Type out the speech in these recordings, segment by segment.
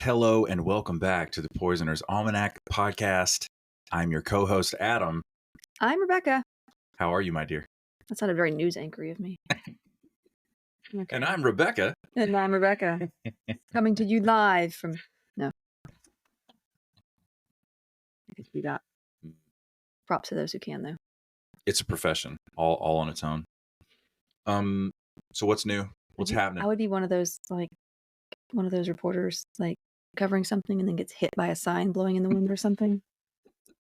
Hello and welcome back to the Poisoner's Almanac podcast. I'm your co-host, Adam. I'm Rebecca. How are you, my dear? That sounded very news anchory of me. Okay. And I'm Rebecca. And I'm Rebecca. Coming to you live from... No. I could do that. Props to those who can, though. It's a profession, all on its own. So what's new? What's happening? I would be one of those reporters, like, covering something and then gets hit by a sign blowing in the wind or something.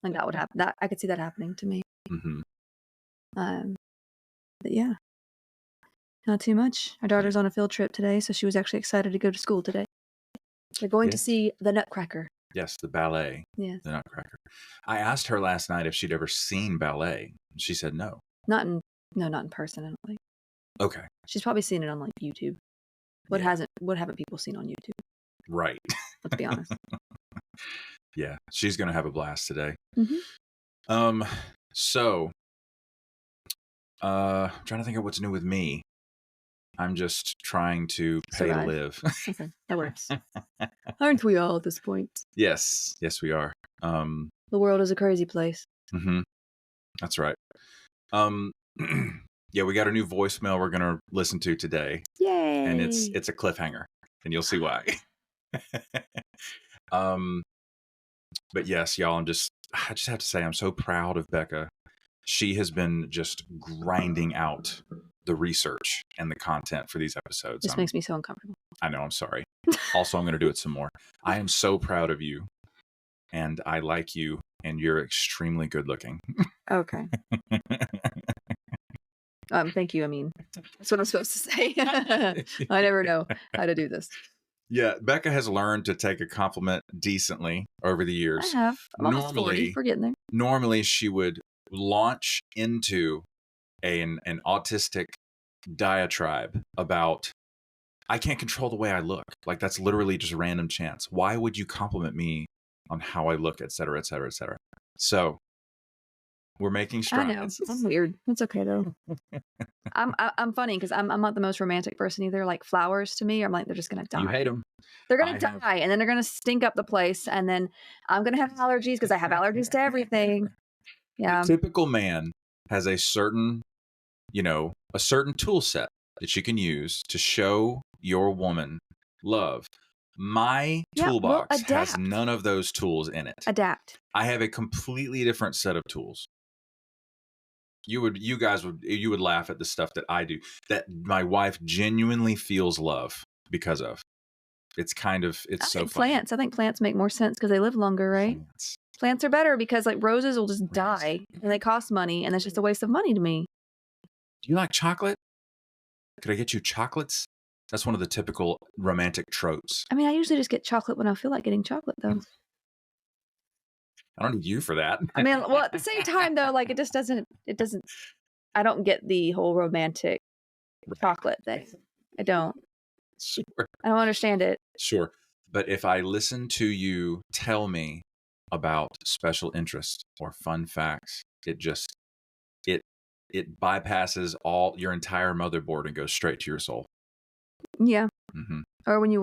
Like, that would happen. That I could see that happening to me. Mm-hmm. But yeah. Not too much. Our daughter's on a field trip today, so she was actually excited to go to school today. They're going to see the Nutcracker. Yes, the ballet. Yes. The Nutcracker. I asked her last night if she'd ever seen ballet. She said no. Not in person, I don't think. Okay. She's probably seen it on like YouTube. What haven't people seen on YouTube? Right. Let's be honest. Yeah, she's gonna have a blast today. Mm-hmm. So I'm trying to think of what's new with me. I'm just trying to pay to live. Okay, that works. Aren't we all at this point? Yes, we are. The world is a crazy place. Mm-hmm. That's right. Yeah, we got a new voicemail we're gonna listen to today. Yay! And it's a cliffhanger, and you'll see why. But yes, y'all, I just have to say I'm so proud of Becca. She has been just grinding out the research and the content for these episodes. This makes me so uncomfortable. I know, I'm sorry. Also, I'm going to do it some more. I am so proud of you, and I like you, and you're extremely good looking. Okay. Thank you. I mean, that's what I'm supposed to say. I never know how to do this. Yeah, Becca has learned to take a compliment decently over the years. I have. I'm almost 40. We're getting there. Normally, she would launch into an autistic diatribe about, I can't control the way I look. Like, that's literally just random chance. Why would you compliment me on how I look, et cetera, et cetera, et cetera? So we're making strides. I know. I'm weird. It's okay though. I'm funny because I'm not the most romantic person either. Like flowers to me, I'm like, they're just gonna die. You hate them. They're gonna die, and then they're gonna stink up the place, and then I'm gonna have allergies because I have allergies to everything. Yeah. The typical man has a certain tool set that you can use to show your woman love. My toolbox has none of those tools in it. Adapt. I have a completely different set of tools. You would laugh at the stuff that I do, that my wife genuinely feels love because of. It's so funny. Plants. I think plants make more sense because they live longer, right? Plants are better because like roses will just die and they cost money, and it's just a waste of money to me. Do you like chocolate? Could I get you chocolates? That's one of the typical romantic tropes. I mean, I usually just get chocolate when I feel like getting chocolate, though. I don't need you for that. I mean, well, at the same time, though, like it doesn't, I don't get the whole romantic chocolate thing. I don't. Sure. I don't understand it. Sure. But if I listen to you tell me about special interest or fun facts, it bypasses all your entire motherboard and goes straight to your soul. Yeah. Mm-hmm. Or when you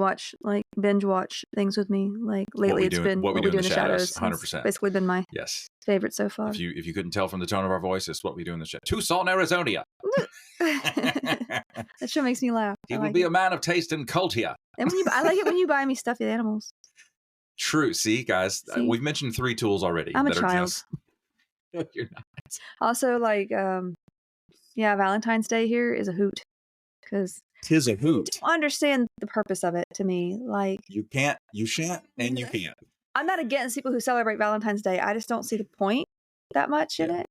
binge watch things with me, like lately it's been What We Do in the Shadows. 100%. Basically been my favorite so far. If you couldn't tell from the tone of our voice, it's What We Do in the Shadows. Tucson, Arizona. That show makes me laugh. He will be a man of taste and culture. And I like it when you buy me stuffed animals. True. See, guys, we've mentioned 3 tools already. I'm a child. You're not. Also, like, Valentine's Day here is a hoot. Because 'tis a hoot. I don't understand the purpose of it to me. Like, you can't, you shan't, and you can't. I'm not against people who celebrate Valentine's Day. I just don't see the point that much in it.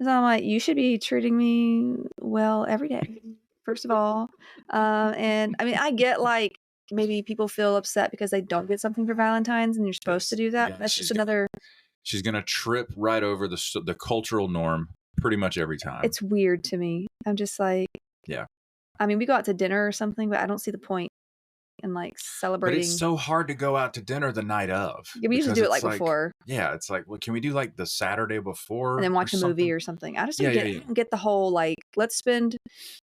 So I'm like, you should be treating me well every day, first of all. And I mean, I get like maybe people feel upset because they don't get something for Valentine's and you're supposed to do that. Yeah, that's just another. She's going to trip right over the cultural norm pretty much every time. It's weird to me. I'm just like, yeah. I mean, we go out to dinner or something, but I don't see the point in like celebrating. But it's so hard to go out to dinner the night of. Yeah, we usually do it like before. Yeah, it's like, well, can we do like the Saturday before? And then watch a movie or something. I just don't get the whole like, let's spend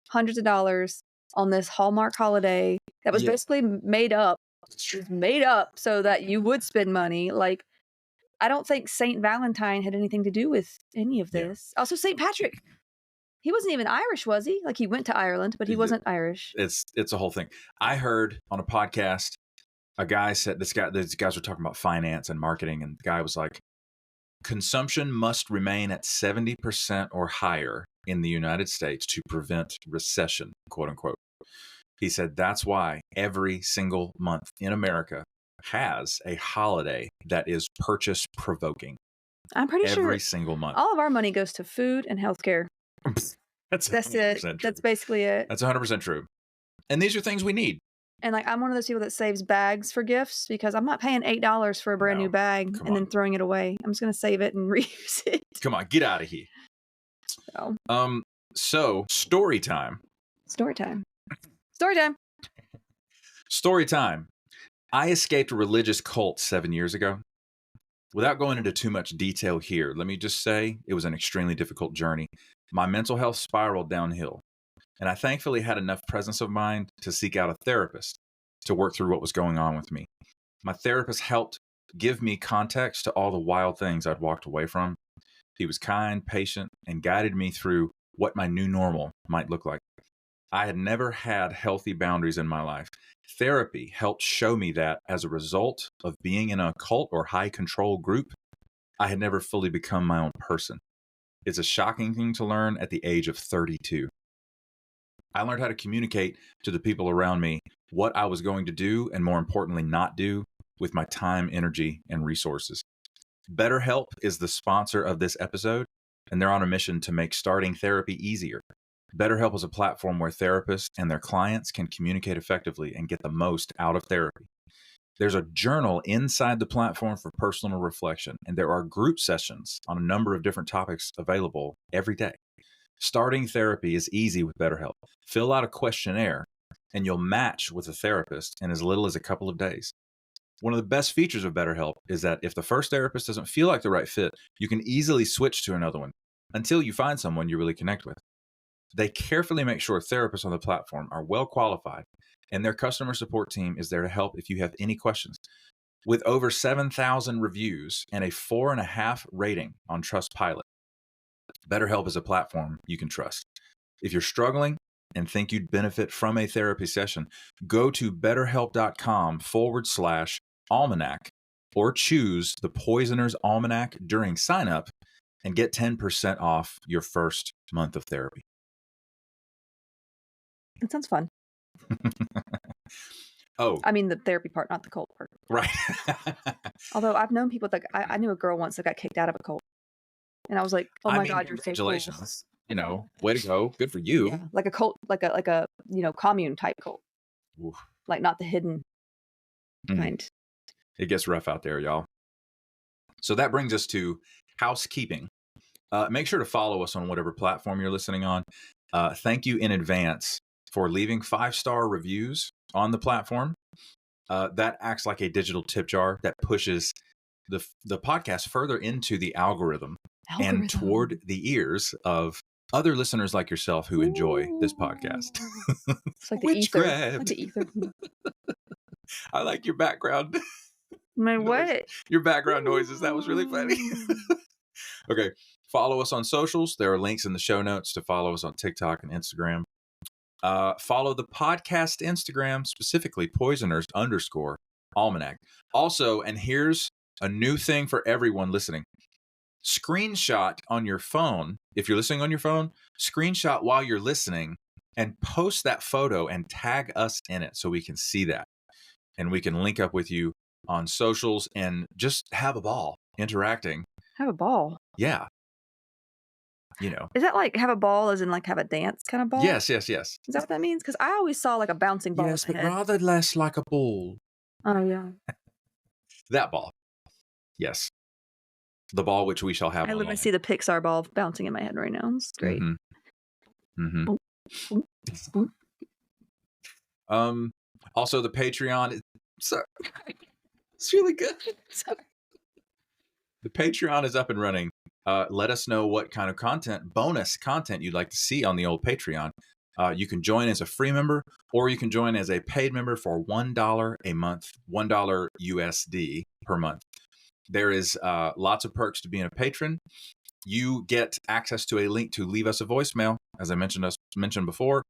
hundreds of dollars on this Hallmark holiday that was basically made up is made up so that you would spend money. Like, I don't think Saint Valentine had anything to do with any of this. Also, Saint Patrick, he wasn't even Irish, was he? Like, he went to Ireland, but he wasn't Irish. It's a whole thing. I heard on a podcast, a guy said, these guys were talking about finance and marketing, and the guy was like, consumption must remain at 70% or higher in the United States to prevent recession, quote unquote. He said that's why every single month in America has a holiday that is purchase provoking. I'm pretty sure every single month. All of our money goes to food and healthcare. That's it. True. That's basically it. That's 100% true. And these are things we need. And like, I'm one of those people that saves bags for gifts because I'm not paying $8 for a brand new bag and then throwing it away. I'm just going to save it and reuse it. Come on, get out of here. So story time. Story time. Story time. Story time. I escaped a religious cult 7 years ago. Without going into too much detail here, let me just say it was an extremely difficult journey. My mental health spiraled downhill, and I thankfully had enough presence of mind to seek out a therapist to work through what was going on with me. My therapist helped give me context to all the wild things I'd walked away from. He was kind, patient, and guided me through what my new normal might look like. I had never had healthy boundaries in my life. Therapy helped show me that as a result of being in a cult or high control group, I had never fully become my own person. It's a shocking thing to learn at the age of 32. I learned how to communicate to the people around me what I was going to do, and more importantly, not do with my time, energy, and resources. BetterHelp is the sponsor of this episode, and they're on a mission to make starting therapy easier. BetterHelp is a platform where therapists and their clients can communicate effectively and get the most out of therapy. There's a journal inside the platform for personal reflection, and there are group sessions on a number of different topics available every day. Starting therapy is easy with BetterHelp. Fill out a questionnaire, and you'll match with a therapist in as little as a couple of days. One of the best features of BetterHelp is that if the first therapist doesn't feel like the right fit, you can easily switch to another one until you find someone you really connect with. They carefully make sure therapists on the platform are well qualified, and their customer support team is there to help if you have any questions. With over 7,000 reviews and a 4.5 rating on Trustpilot, BetterHelp is a platform you can trust. If you're struggling and think you'd benefit from a therapy session, go to betterhelp.com/almanac or choose the Poisoner's Almanac during sign up and get 10% off your first month of therapy. It sounds fun. Oh, I mean the therapy part, not the cult part. Right. Although I've known people that I knew a girl once that got kicked out of a cult, and I was like, "Oh my God, you're so cool." Congratulations! You know, way to go. Good for you. Yeah, like a cult, like a commune type cult. Oof. Like not the hidden kind. It gets rough out there, y'all. So that brings us to housekeeping. Make sure to follow us on whatever platform you're listening on. Thank you in advance for leaving 5-star reviews on the platform. That acts like a digital tip jar that pushes the podcast further into the algorithm and toward the ears of other listeners like yourself who enjoy this podcast. It's like the ether. Like the ether. I like your background. My what? Your background noises. That was really funny. Okay. Follow us on socials. There are links in the show notes to follow us on TikTok and Instagram. Follow the podcast Instagram, specifically Poisoners_Almanac. Also, and here's a new thing for everyone listening. Screenshot on your phone. If you're listening on your phone, screenshot while you're listening and post that photo and tag us in it so we can see that. And we can link up with you on socials and just have a ball interacting. Have a ball? Yeah. You know. Is that like have a ball as in like have a dance kind of ball? Yes. Is that what that means? Because I always saw like a bouncing ball. Yes, but rather less like a ball. Oh, yeah. That ball. Yes. The ball which we shall have. I literally see the Pixar ball bouncing in my head right now. It's great. Also the Patreon. Sorry. It's really good. Sorry. The Patreon is up and running. Let us know what kind of bonus content you'd like to see on the old Patreon. You can join as a free member, or you can join as a paid member for $1 a month, $1 USD per month. There is lots of perks to being a patron. You get access to a link to leave us a voicemail. As I mentioned before,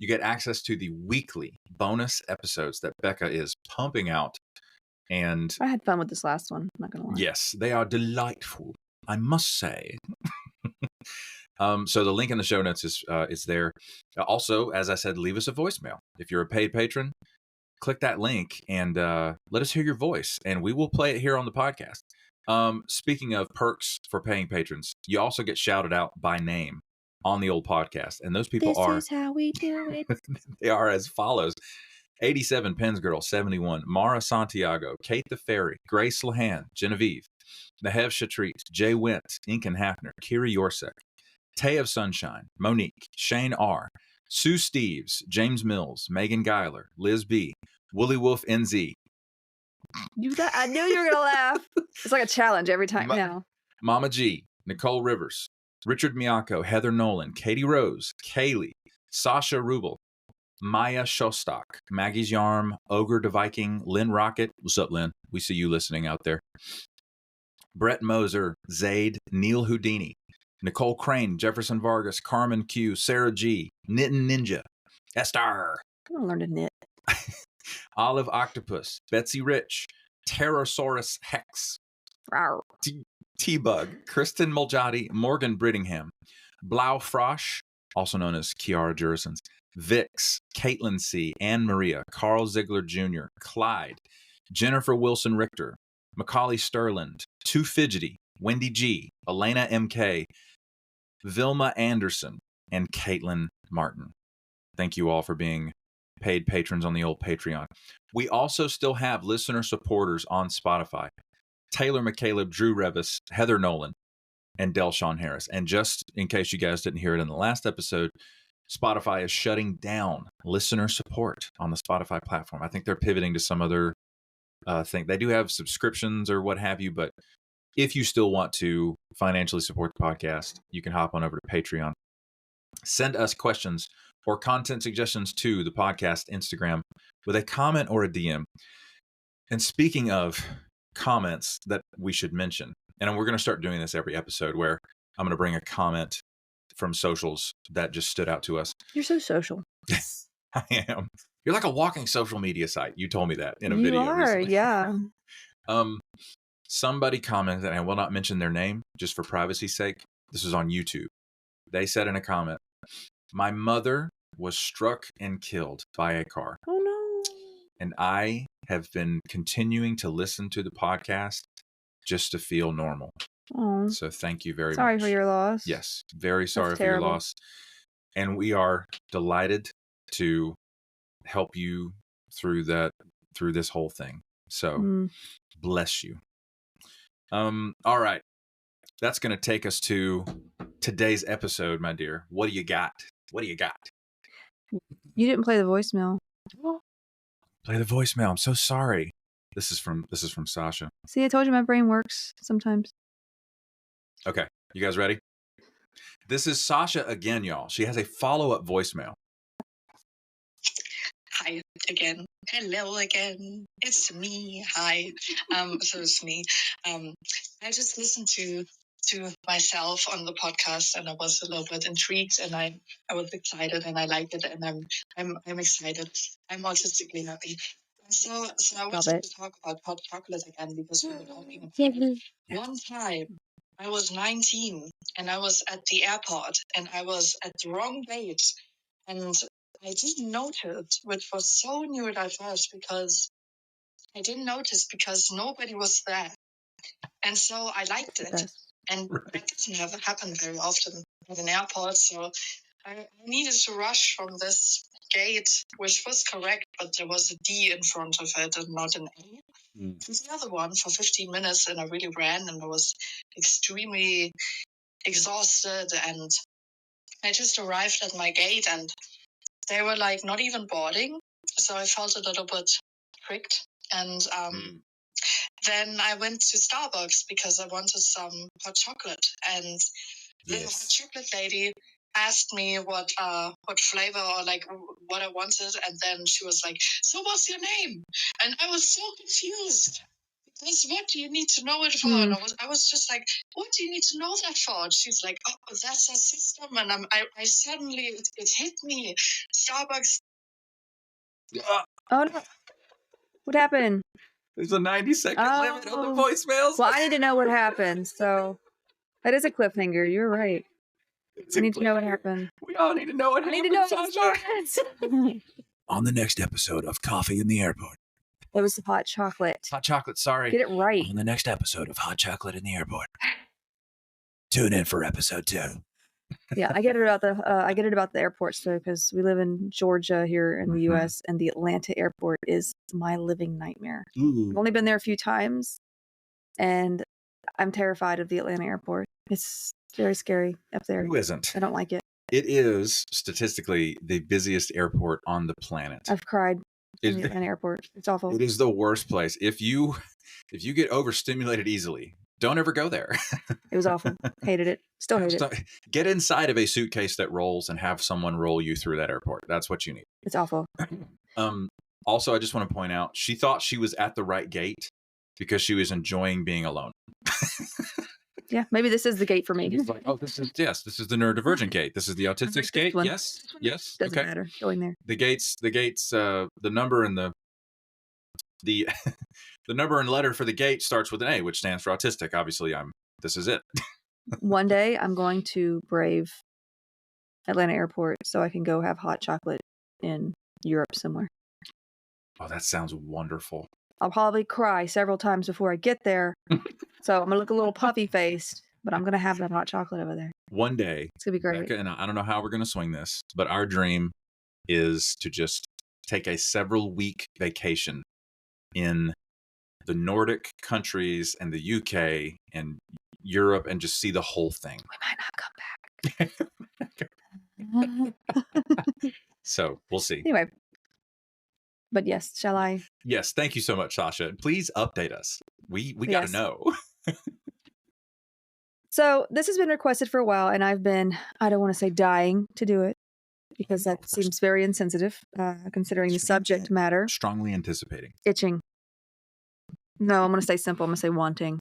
you get access to the weekly bonus episodes that Becca is pumping out. And I had fun with this last one, I'm not going to lie. yes, they are delightful, I must say. So the link in the show notes is there. Also, as I said, leave us a voicemail. If you're a paid patron, click that link and let us hear your voice, and we will play it here on the podcast. Speaking of perks for paying patrons, you also get shouted out by name on the old podcast, and those people This is how we do it. they are as follows: 87 Pens Girl, 71 Mara Santiago, Kate the Fairy, Grace Lahan, Genevieve, Nahev Shatrit, Jay Went, Incan Hafner, Kiri Yorsek, Tay of Sunshine, Monique, Shane R., Sue Steves, James Mills, Megan Geiler, Liz B., Wooly Wolf NZ. I knew you were going to laugh. It's like a challenge every time now. Mama G, Nicole Rivers, Richard Miyako, Heather Nolan, Katie Rose, Kaylee, Sasha Rubel, Maya Shostak, Maggie's Yarm, Ogre the Viking, Lynn Rocket. What's up, Lynn? We see you listening out there. Brett Moser, Zaid, Neil Houdini, Nicole Crane, Jefferson Vargas, Carmen Q, Sarah G, Knittin' Ninja, Esther. I'm going to learn to knit. Olive Octopus, Betsy Rich, Pterosaurus Hex, Rawr. T-Bug, Kristen Muljati, Morgan Brittingham, Blau Frosch, also known as Kiara Jurisons, Vix, Caitlin C., Anne Maria, Carl Ziegler Jr., Clyde, Jennifer Wilson Richter, Macaulay Sterland, Too Fidgety, Wendy G., Elena MK, Vilma Anderson, and Caitlin Martin. Thank you all for being paid patrons on the old Patreon. We also still have listener supporters on Spotify: Taylor McCaleb, Drew Revis, Heather Nolan, and Delshawn Harris. And just in case you guys didn't hear it in the last episode, Spotify is shutting down listener support on the Spotify platform. I think they're pivoting to some other thing. They do have subscriptions or what have you, but if you still want to financially support the podcast, you can hop on over to Patreon. Send us questions or content suggestions to the podcast Instagram with a comment or a DM. And speaking of comments that we should mention, and we're going to start doing this every episode, where I'm going to bring a comment from socials that just stood out to us. You're so social. I am. You're like a walking social media site. You told me that in a You video are, recently. yeah. Somebody commented, and I will not mention their name just for privacy's sake. This was on YouTube. They said in a comment, "My mother was struck and killed by a car. Oh, no. And I have been continuing to listen to the podcast just to feel normal." Oh, So thank you very much. sorry for your loss. Yes, very sorry That's for your terrible. loss. And we are delighted to help you through this whole thing. So bless you. All right. That's going to take us to today's episode, my dear. What do you got? What do you got? You didn't play the voicemail. Play the voicemail. I'm so sorry. This is from Sasha. See, I told you my brain works sometimes. Okay. You guys ready? This is Sasha again, y'all. She has a follow-up voicemail. Hi again. Hello again. It's me. Hi. So it's me. I just listened to myself on the podcast, and I was a little bit intrigued, and I was excited, and I liked it, and I'm excited. I'm autistically happy. So I wanted to talk about hot chocolate again, because we were talking about it. One time I was 19 and I was at the airport and I was at the wrong gate, and I didn't notice, which was so neurodiverse, because I didn't notice because nobody was there. And so I liked it. And that doesn't happen very often at an airport. So I needed to rush from this gate, which was correct, but there was a D in front of it and not an A, to the other one for 15 minutes. And I really ran, and I was extremely exhausted. And I just arrived at my gate, and they were like not even boarding. So I felt a little bit tricked. And then I went to Starbucks because I wanted some hot chocolate. And the hot chocolate lady asked me what flavor or like what I wanted, and then she was like, "So what's your name?" And I was so confused. Because what do you need to know it for? And I was just like, what do you need to know that for? And she's like, oh, that's our system. And I suddenly, it hit me. Starbucks. Oh no. What happened? There's a 90-second limit on the voicemails. Well, I need to know what happened. So that is a cliffhanger. You're right. I need to know what happened. We all need to know what happened. I need to know what happened. On the next episode of Coffee in the Airport. It was hot chocolate. Hot chocolate, sorry. Get it right. On the next episode of Hot Chocolate in the Airport. Tune in for episode 2. Yeah, I get it about the airports though, because we live in Georgia here in the U.S. and the Atlanta airport is my living nightmare. Ooh. I've only been there a few times, and I'm terrified of the Atlanta airport. It's very scary up there. Who isn't? I don't like it. It is statistically the busiest airport on the planet. I've cried in the Atlanta airport. It's awful. It is the worst place. If you get overstimulated easily, don't ever go there. It was awful. Hated it. Still hate it. Get inside of a suitcase that rolls and have someone roll you through that airport. That's what you need. It's awful. Also, I just want to point out, she thought she was at the right gate because she was enjoying being alone. Yeah, maybe this is the gate for me. It's like, oh, this is the neurodivergent gate. This is the autistics gate. One. Yes. Doesn't matter. Going there. The gates, the number and the number and letter for the gate starts with an A, which stands for autistic. Obviously, this is it. One day I'm going to brave Atlanta airport so I can go have hot chocolate in Europe somewhere. Oh, that sounds wonderful. I'll probably cry several times before I get there. So I'm going to look a little puffy faced, but I'm going to have that hot chocolate over there. One day. It's going to be great. Becca, and I don't know how we're going to swing this, but our dream is to just take a several week vacation in the Nordic countries and the UK and Europe and just see the whole thing. We might not come back. So we'll see. Anyway. But yes, shall I? Yes, thank you so much, Sasha. Please update us. We got to know. So this has been requested for a while, and I've been, I don't want to say dying to do it, because that seems very insensitive, considering the subject matter. Strongly anticipating. Itching. No, I'm going to say simple. I'm going to say wanting.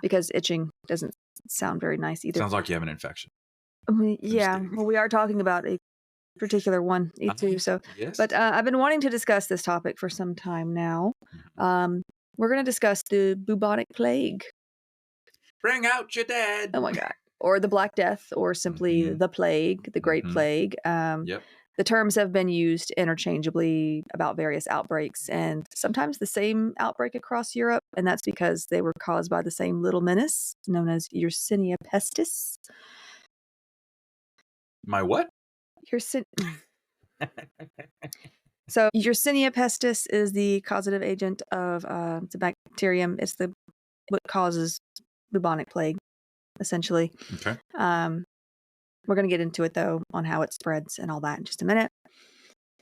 Because itching doesn't sound very nice either. Sounds like you have an infection. Yeah, well, we are talking about a particular one, E2. So, yes. But I've been wanting to discuss this topic for some time now. We're going to discuss the bubonic plague. Bring out your dead. Oh my God. Or the Black Death, or simply the plague, the Great Plague. Yep. The terms have been used interchangeably about various outbreaks, and sometimes the same outbreak across Europe, and that's because they were caused by the same little menace known as Yersinia pestis. My what? So Yersinia pestis is the causative agent of it's a bacterium. It's what causes bubonic plague, essentially. Okay. We're going to get into it, though, on how it spreads and all that in just a minute.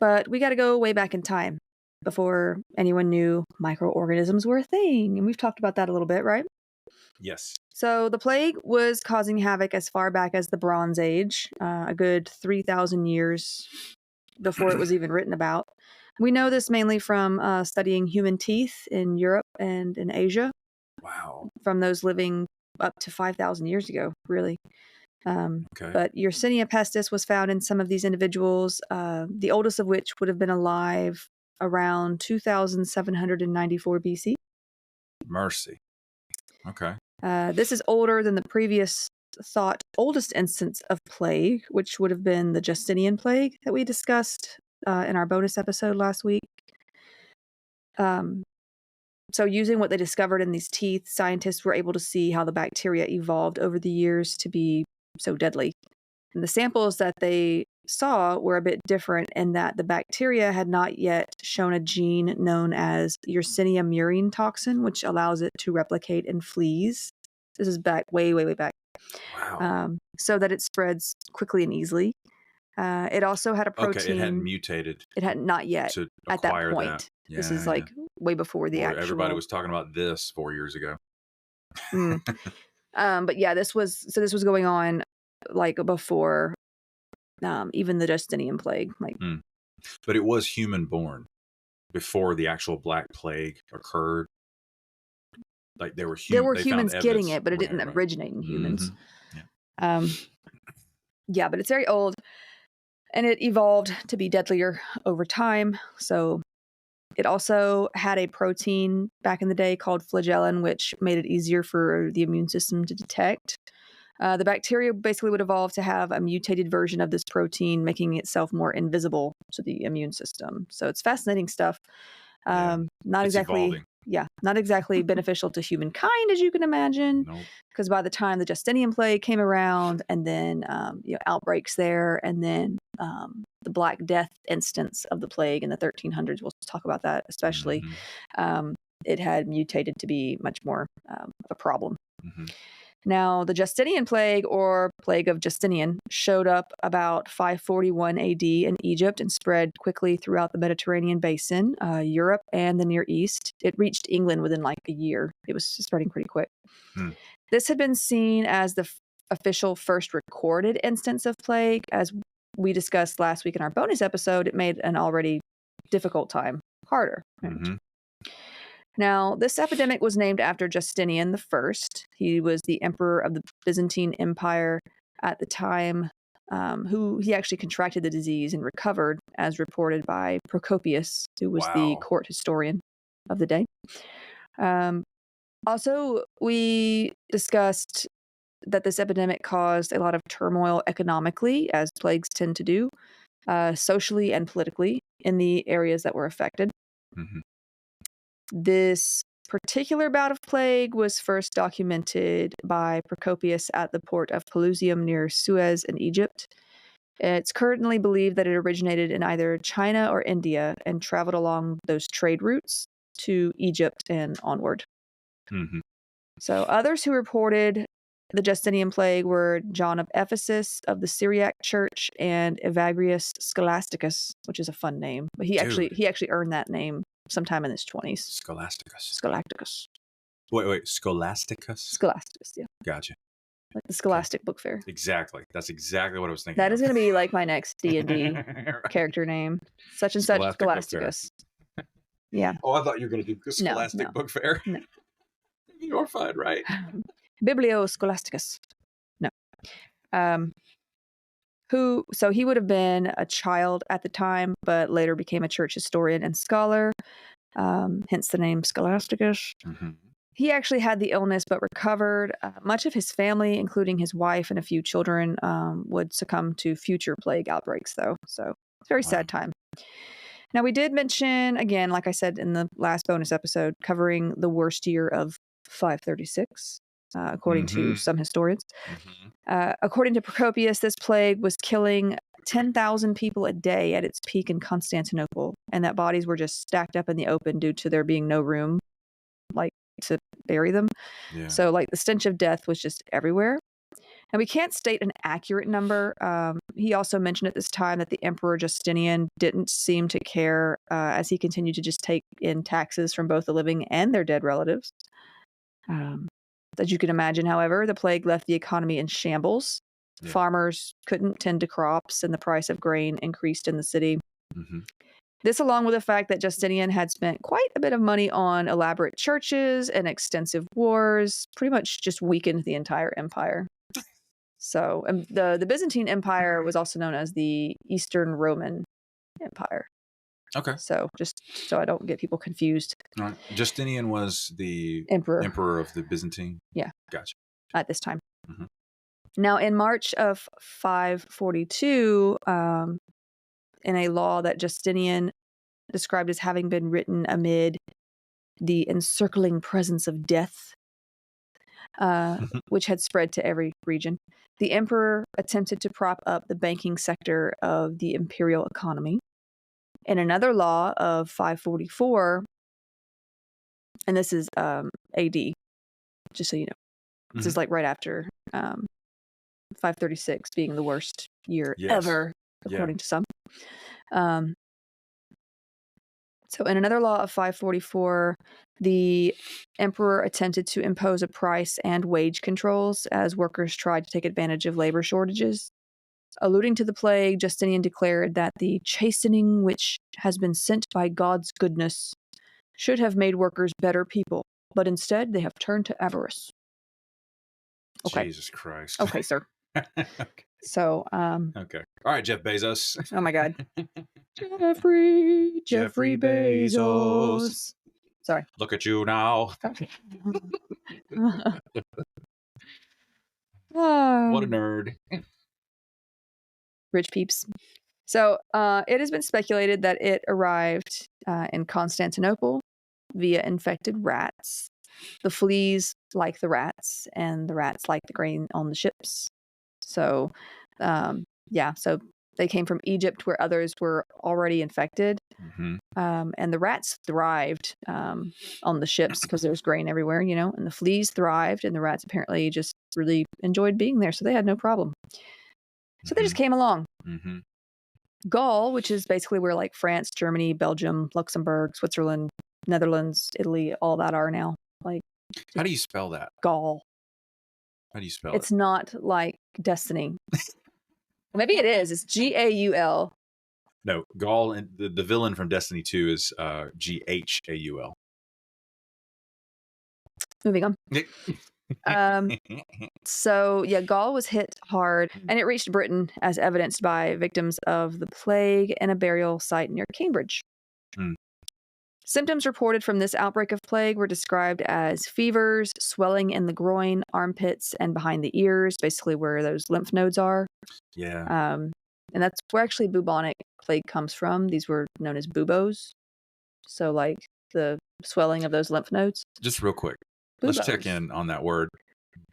But we got to go way back in time before anyone knew microorganisms were a thing. And we've talked about that a little bit, right? Yes. So the plague was causing havoc as far back as the Bronze Age, a good 3,000 years before it was even written about. We know this mainly from studying human teeth in Europe and in Asia. Wow. From those living up to 5,000 years ago, really. Okay. But Yersinia pestis was found in some of these individuals, the oldest of which would have been alive around 2,794 BC. Mercy. Okay. This is older than the previous thought oldest instance of plague, which would have been the Justinian plague that we discussed in our bonus episode last week. So using what they discovered in these teeth, scientists were able to see how the bacteria evolved over the years to be so deadly. And the samples that they saw were a bit different in that the bacteria had not yet shown a gene known as Yersinia murine toxin, which allows it to replicate in fleas. This is back way back. Wow. So that it spreads quickly and easily. It also had a protein. Okay, it had mutated. It had not yet to at that acquire point. That. Yeah, this is like way before the actual. Everybody was talking about this 4 years ago. But yeah, this was going on like before even the Justinian plague. Like, but it was human born before the actual Black Plague occurred. Like there were humans getting it, but it didn't originate in humans. Yeah, but it's very old, and it evolved to be deadlier over time. So it also had a protein back in the day called flagellin, which made it easier for the immune system to detect. The bacteria basically would evolve to have a mutated version of this protein, making itself more invisible to the immune system. So it's fascinating stuff. Not exactly beneficial to humankind, as you can imagine, because by the time the Justinian plague came around, and then outbreaks there, and then the Black Death instance of the plague in the 1300s, we'll talk about that especially. It had mutated to be much more of a problem. Now, the Justinian plague, or plague of Justinian, showed up about 541 AD in Egypt and spread quickly throughout the Mediterranean basin, Europe, and the Near East. It reached England within like a year. It was spreading pretty quick. This had been seen as the official first recorded instance of plague. As we discussed last week in our bonus episode, it made an already difficult time harder. Now, this epidemic was named after Justinian I. He was the emperor of the Byzantine Empire at the time, who he actually contracted the disease and recovered, as reported by Procopius, who was the court historian of the day. Also, we discussed that this epidemic caused a lot of turmoil economically, as plagues tend to do, socially and politically in the areas that were affected. This particular bout of plague was first documented by Procopius at the port of Pelusium near Suez in Egypt. It's currently believed that it originated in either China or India and traveled along those trade routes to Egypt and onward. So others who reported the Justinian plague were John of Ephesus of the Syriac Church and Evagrius Scholasticus, which is a fun name, but he actually earned that name sometime in his 20s. Scholasticus. Wait, Scholasticus? Scholasticus, yeah. Gotcha. Like the Scholastic Book Fair. Exactly. That's exactly what I was thinking. That is going to be like my next D&D character name. Such and such Scholasticus. Yeah. Oh, I thought you were going to do Scholastic Book Fair. No. You're fine, right? Biblio Scholasticus. No. So he would have been a child at the time, but later became a church historian and scholar, hence the name Scholasticus. He actually had the illness but recovered. Much of his family, including his wife and a few children, would succumb to future plague outbreaks, though. So it's a very sad time. Now, we did mention, again, like I said in the last bonus episode, covering the worst year of 536. According to some historians. According to Procopius, this plague was killing 10,000 people a day at its peak in Constantinople, and that bodies were just stacked up in the open due to there being no room, like, to bury them. So, like, the stench of death was just everywhere. And we can't state an accurate number. He also mentioned at this time that the Emperor Justinian didn't seem to care, as he continued to just take in taxes from both the living and their dead relatives. As you can imagine, however, the plague left the economy in shambles. Farmers couldn't tend to crops, and the price of grain increased in the city. This, along with the fact that Justinian had spent quite a bit of money on elaborate churches and extensive wars, pretty much just weakened the entire empire. So, the Byzantine Empire was also known as the Eastern Roman Empire. Okay. So, just so I don't get people confused. All right. Justinian was the emperor of the Byzantine? Yeah. Gotcha. At this time. Now, in March of 542, in a law that Justinian described as having been written amid the encircling presence of death, which had spread to every region, the emperor attempted to prop up the banking sector of the imperial economy. In another law of 544, and this is AD, just so you know, this is like right after 536 being the worst year ever, according to some. So in another law of 544, the emperor attempted to impose a price and wage controls as workers tried to take advantage of labor shortages. Alluding to the plague, Justinian declared that the chastening which has been sent by God's goodness should have made workers better people, but instead they have turned to avarice. Okay. Jesus Christ. Okay, sir. Okay. So, Okay. All right, Jeff Bezos. oh my God. Jeffrey Bezos. Sorry. Look at you now. What a nerd. Rich peeps. So it has been speculated that it arrived in Constantinople via infected rats. The fleas like the rats, and the rats like the grain on the ships. So, so they came from Egypt, where others were already infected. Mm-hmm. And the rats thrived on the ships because there's grain everywhere, and the fleas thrived, and the rats apparently just really enjoyed being there, so they had no problem. So they just came along. Mm-hmm. Gaul, which is basically where like France, Germany, Belgium, Luxembourg, Switzerland, Netherlands, Italy, all that are now. Like, how do you spell that? Gaul. How do you spell It's not like Destiny. Maybe it is. It's Gaul. No, Gaul, and the villain from Destiny 2 is Ghaul. Moving on. So, yeah, Gaul was hit hard, and it reached Britain as evidenced by victims of the plague and a burial site near Cambridge. Mm. Symptoms reported from this outbreak of plague were described as fevers, swelling in the groin, armpits, and behind the ears, basically where those lymph nodes are. Yeah. And that's where actually bubonic plague comes from. These were known as buboes. So, like, the swelling of those lymph nodes. Just real quick. Buboes. Let's check in on that word.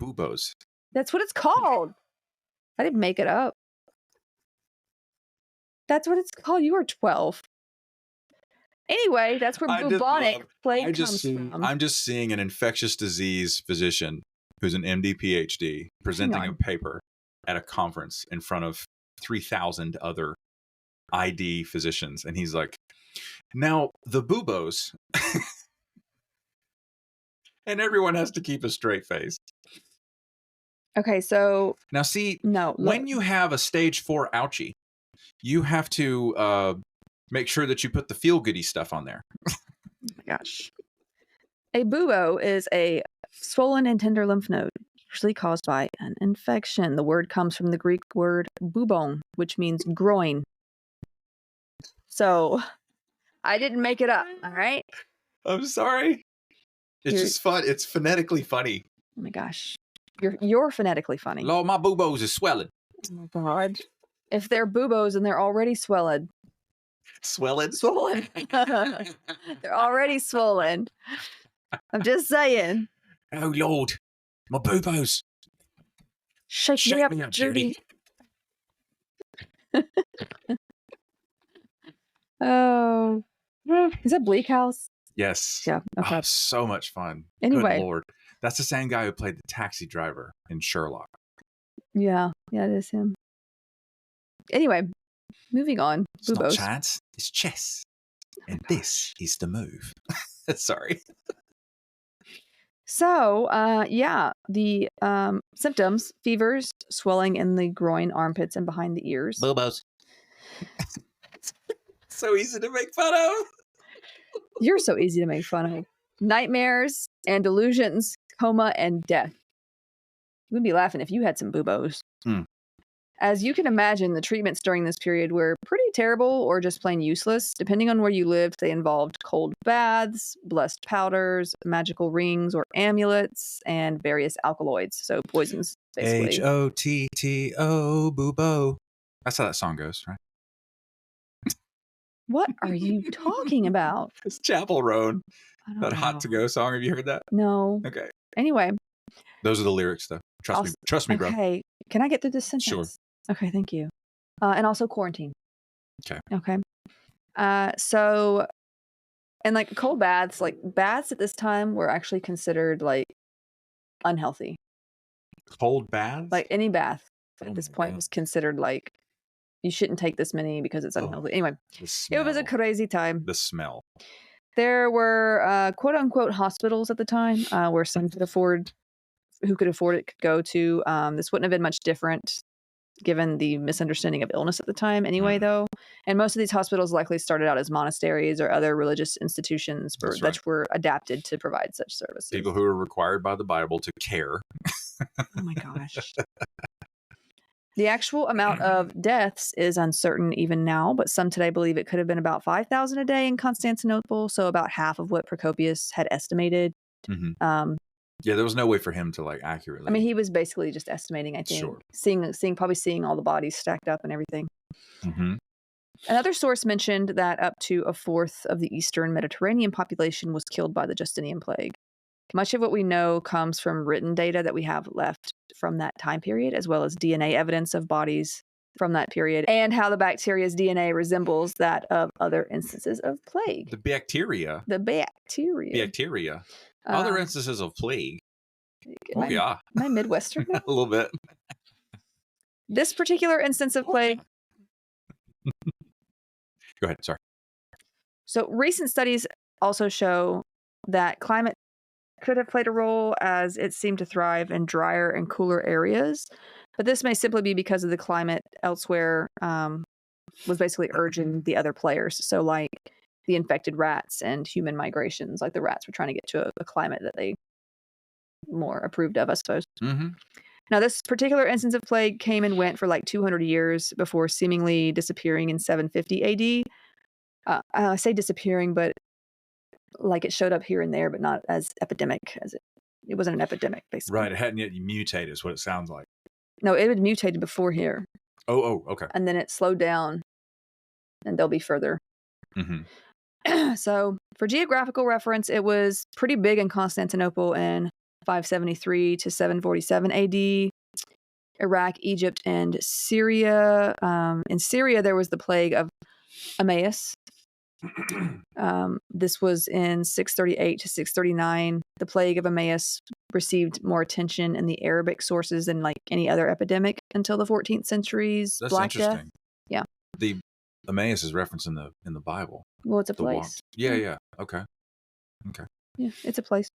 Bubos. That's what it's called. I didn't make it up. That's what it's called. You are 12. Anyway, that's where bubonic plague comes from. I'm just seeing an infectious disease physician who's an MD PhD presenting a paper at a conference in front of 3,000 other ID physicians. And he's like, now the bubos. And everyone has to keep a straight face. Okay, so now see, when you have a stage 4 ouchie, you have to make sure that you put the feel-goody stuff on there. Oh my gosh. A bubo is a swollen and tender lymph node, usually caused by an infection. The word comes from the Greek word bubon, which means groin. So, I didn't make it up, all right? I'm sorry. It's just fun. It's phonetically funny. Oh my gosh. You're phonetically funny. Lord, my bubos is swelling. Oh my God. If they're bubos and they're already swelled. Swollen? Swollen. They're already swollen. I'm just saying. Oh Lord, my bubos. Shake me up, Judy. Oh. Is that Bleak House? Yes. Yeah. Okay. Oh, so much fun. Anyway. Good Lord. That's the same guy who played the taxi driver in Sherlock. Yeah. Yeah, it is him. Anyway, moving on. It's Bubos. not chance, it's chess. And this is the move. Sorry. So, the symptoms, fevers, swelling in the groin, armpits, and behind the ears. Bubos. So easy to make fun of. You're so easy to make fun of. Nightmares and delusions, coma, and death. We'd be laughing if you had some bubos. As you can imagine, the treatments during this period were pretty terrible or just plain useless. Depending on where you lived, they involved cold baths, blessed powders, magical rings or amulets, and various alkaloids. So poisons, basically. Hotto, bubo. That's how that song goes, right? What are you talking about? It's Chapel Roan. That know. Hot to Go song. Have you heard that? No. Okay. Anyway. Those are the lyrics, though. Trust me, bro. Okay. Can I get through this sentence? Sure. Okay, thank you. And also quarantine. Okay. So, and like cold baths, like baths at this time were actually considered like unhealthy. Cold baths? Like any bath at this point was considered like you shouldn't take this many because it's unhealthy. Anyway, it was a crazy time. The smell. There were quote unquote hospitals at the time where some who could afford it could go to. This wouldn't have been much different given the misunderstanding of illness at the time anyway, though. And most of these hospitals likely started out as monasteries or other religious institutions that were adapted to provide such services. People who are required by the Bible to care. Oh my gosh. The actual amount of deaths is uncertain even now, but some today believe it could have been about 5,000 a day in Constantinople, so about half of what Procopius had estimated. Yeah, there was no way for him to accurately. I mean, he was basically just estimating, I think. Sure. Probably seeing all the bodies stacked up and everything. Another source mentioned that up to a fourth of the Eastern Mediterranean population was killed by the Justinian plague. Much of what we know comes from written data that we have left from that time period, as well as DNA evidence of bodies from that period, and how the bacteria's DNA resembles that of other instances of plague. The bacteria. Other instances of plague. Am I Midwestern now? A little bit. This particular instance of plague. Go ahead. Sorry. So recent studies also show that climate could have played a role, as it seemed to thrive in drier and cooler areas. But this may simply be because of the climate elsewhere was basically urging the other players. So like the infected rats and human migrations, like the rats were trying to get to a climate that they more approved of, I suppose. Now, this particular instance of plague came and went for like 200 years before seemingly disappearing in 750 AD. I say disappearing, but like it showed up here and there, but not as epidemic as it wasn't an epidemic, basically. Right. It hadn't yet mutated, is what it sounds like. No, it had mutated before here. Oh, okay. And then it slowed down, and there'll be further. So, for geographical reference, it was pretty big in Constantinople in 573 to 747 AD, Iraq, Egypt, and Syria. In Syria, there was the plague of Emmaus. This was in 638 to 639. The plague of Emmaus received more attention in the Arabic sources than like any other epidemic until the 14th century's Black Death. Yeah. The Emmaus is referenced in the Bible. Well, it's a place. Yeah. Okay. Yeah, it's a place.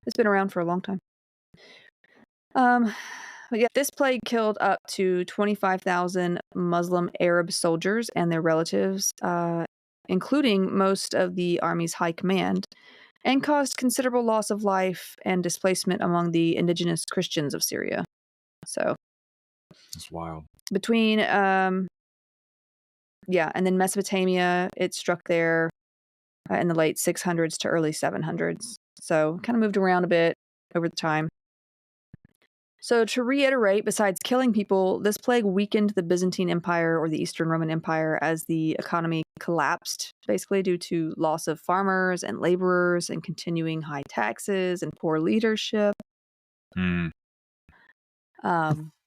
It's been around for a long time. But yeah, this plague killed up to 25,000 Muslim Arab soldiers and their relatives, including most of the army's high command, and caused considerable loss of life and displacement among the indigenous Christians of Syria. So that's wild. Between and then Mesopotamia, it struck there in the late 600s to early 700s. So kind of moved around a bit over the time. So to reiterate, besides killing people, this plague weakened the Byzantine Empire or the Eastern Roman Empire as the economy collapsed, basically due to loss of farmers and laborers and continuing high taxes and poor leadership.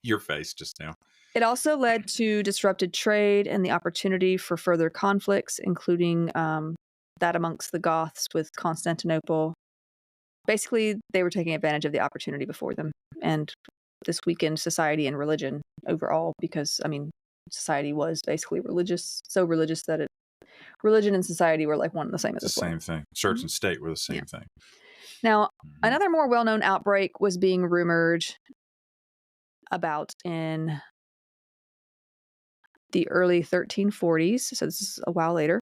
Your face just now. It also led to disrupted trade and the opportunity for further conflicts, including that amongst the Goths with Constantinople. Basically, they were taking advantage of the opportunity before them. And this weakened society and religion overall because, I mean, society was basically religious, so religious that religion and society were like one and the same at this point. The same thing. Church and state were the same thing. Now, another more well-known outbreak was being rumored about in the early 1340s. So this is a while later.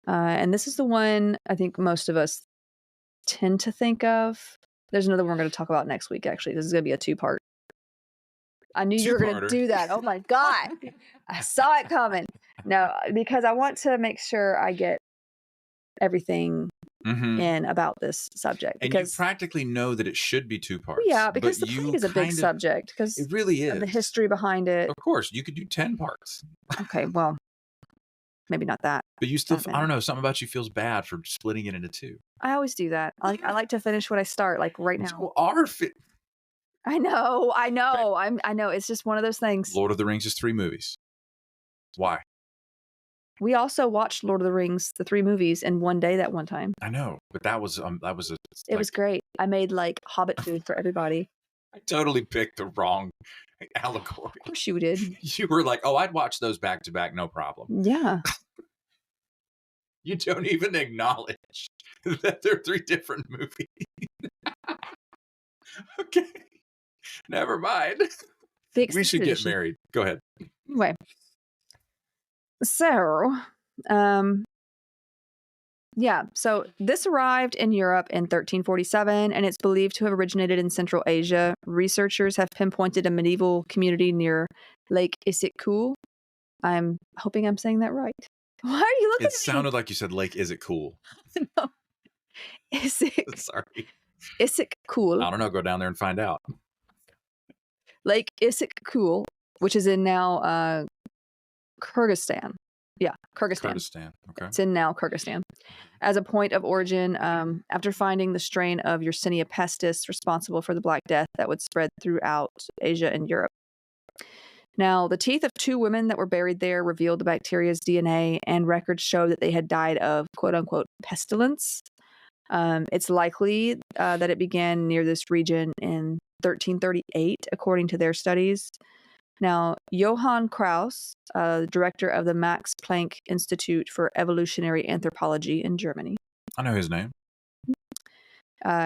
And this is the one I think most of us tend to think of. There's another one we're going to talk about next week, actually. This is going to be a two-part. I knew you were going to do that. Oh, my God. I saw it coming. No, because I want to make sure I get everything in about this subject. And you practically know that it should be two parts. Yeah, because the plague is a big subject. Because it really is. The history behind it. Of course, you could do 10 parts. Okay, well, maybe not that. But you still, I don't know, something about you feels bad for splitting it into two. I always do that. I like to finish what I start, like right now. I know. I know. It's just one of those things. Lord of the Rings is 3 movies. Why? We also watched Lord of the Rings, the 3 movies, in one day that one time. I know, but that was It was great. I made like Hobbit food for everybody. I totally picked the wrong allegory. Of course you did. You were like, oh, I'd watch those back to back, no problem. Yeah. You don't even acknowledge that they're 3 different movies. Okay. Never mind. We should get married. Go ahead. Anyway. So, yeah, so this arrived in Europe in 1347, and it's believed to have originated in Central Asia. Researchers have pinpointed a medieval community near Lake Issyk-Kul. I'm hoping I'm saying that right. Why are you looking at me? It sounded like you said Lake Is It Cool? No. Issyk. Sorry. Issyk-Kul. I don't know. Go down there and find out. Lake Issyk-Kul, which is in now Kyrgyzstan. Yeah, Kyrgyzstan. Okay. It's in now Kyrgyzstan. As a point of origin, after finding the strain of Yersinia pestis responsible for the Black Death that would spread throughout Asia and Europe. Now, the teeth of 2 women that were buried there revealed the bacteria's DNA, and records show that they had died of quote-unquote pestilence. It's likely that it began near this region in 1338, according to their studies. Now, Johann Krauss, director of the Max Planck Institute for Evolutionary Anthropology in Germany. I know his name.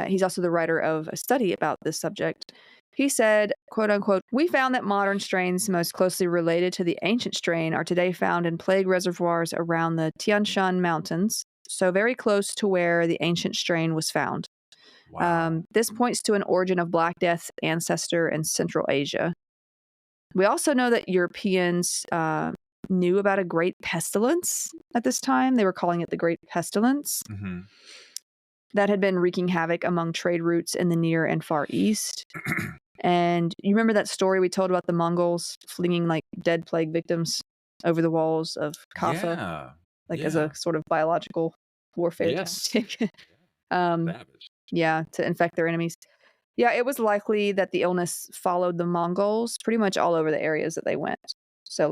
He's also the writer of a study about this subject. He said, quote unquote, "We found that modern strains most closely related to the ancient strain are today found in plague reservoirs around the Tian Shan Mountains, so very close to where the ancient strain was found. Wow. This points to an origin of Black Death's ancestor in Central Asia. We also know that Europeans knew about a great pestilence at this time. They were calling it the Great Pestilence. Mm-hmm. That had been wreaking havoc among trade routes in the Near and Far East. And you remember that story we told about the Mongols flinging like dead plague victims over the walls of Kaffa? Yeah. As a sort of biological warfare tactic. Savage. Yeah, to infect their enemies. Yeah, it was likely that the illness followed the Mongols pretty much all over the areas that they went. So,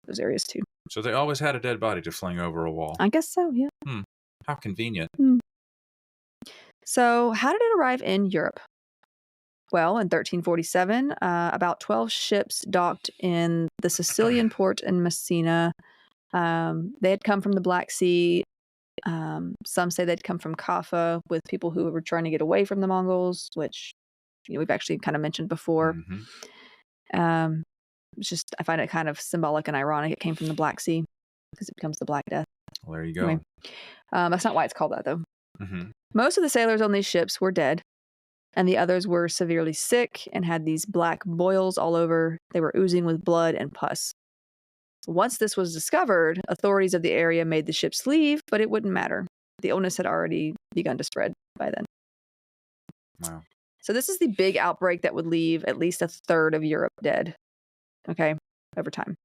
those areas too. So they always had a dead body to fling over a wall. I guess so, yeah. How convenient. So, how did it arrive in Europe? Well, in 1347, about 12 ships docked in the Sicilian port in Messina. They had come from the Black Sea. Some say they'd come from Kaffa with people who were trying to get away from the Mongols, which we've actually kind of mentioned before. Mm-hmm. It's just, I find it kind of symbolic and ironic it came from the Black Sea because it becomes the Black Death. Well, there you go. Anyway, that's not why it's called that, though. Mm-hmm. Most of the sailors on these ships were dead, and the others were severely sick and had these black boils all over. They were oozing with blood and pus. Once this was discovered, authorities of the area made the ships leave, but it wouldn't matter. The illness had already begun to spread by then. Wow. So this is the big outbreak that would leave at least a third of Europe dead, over time.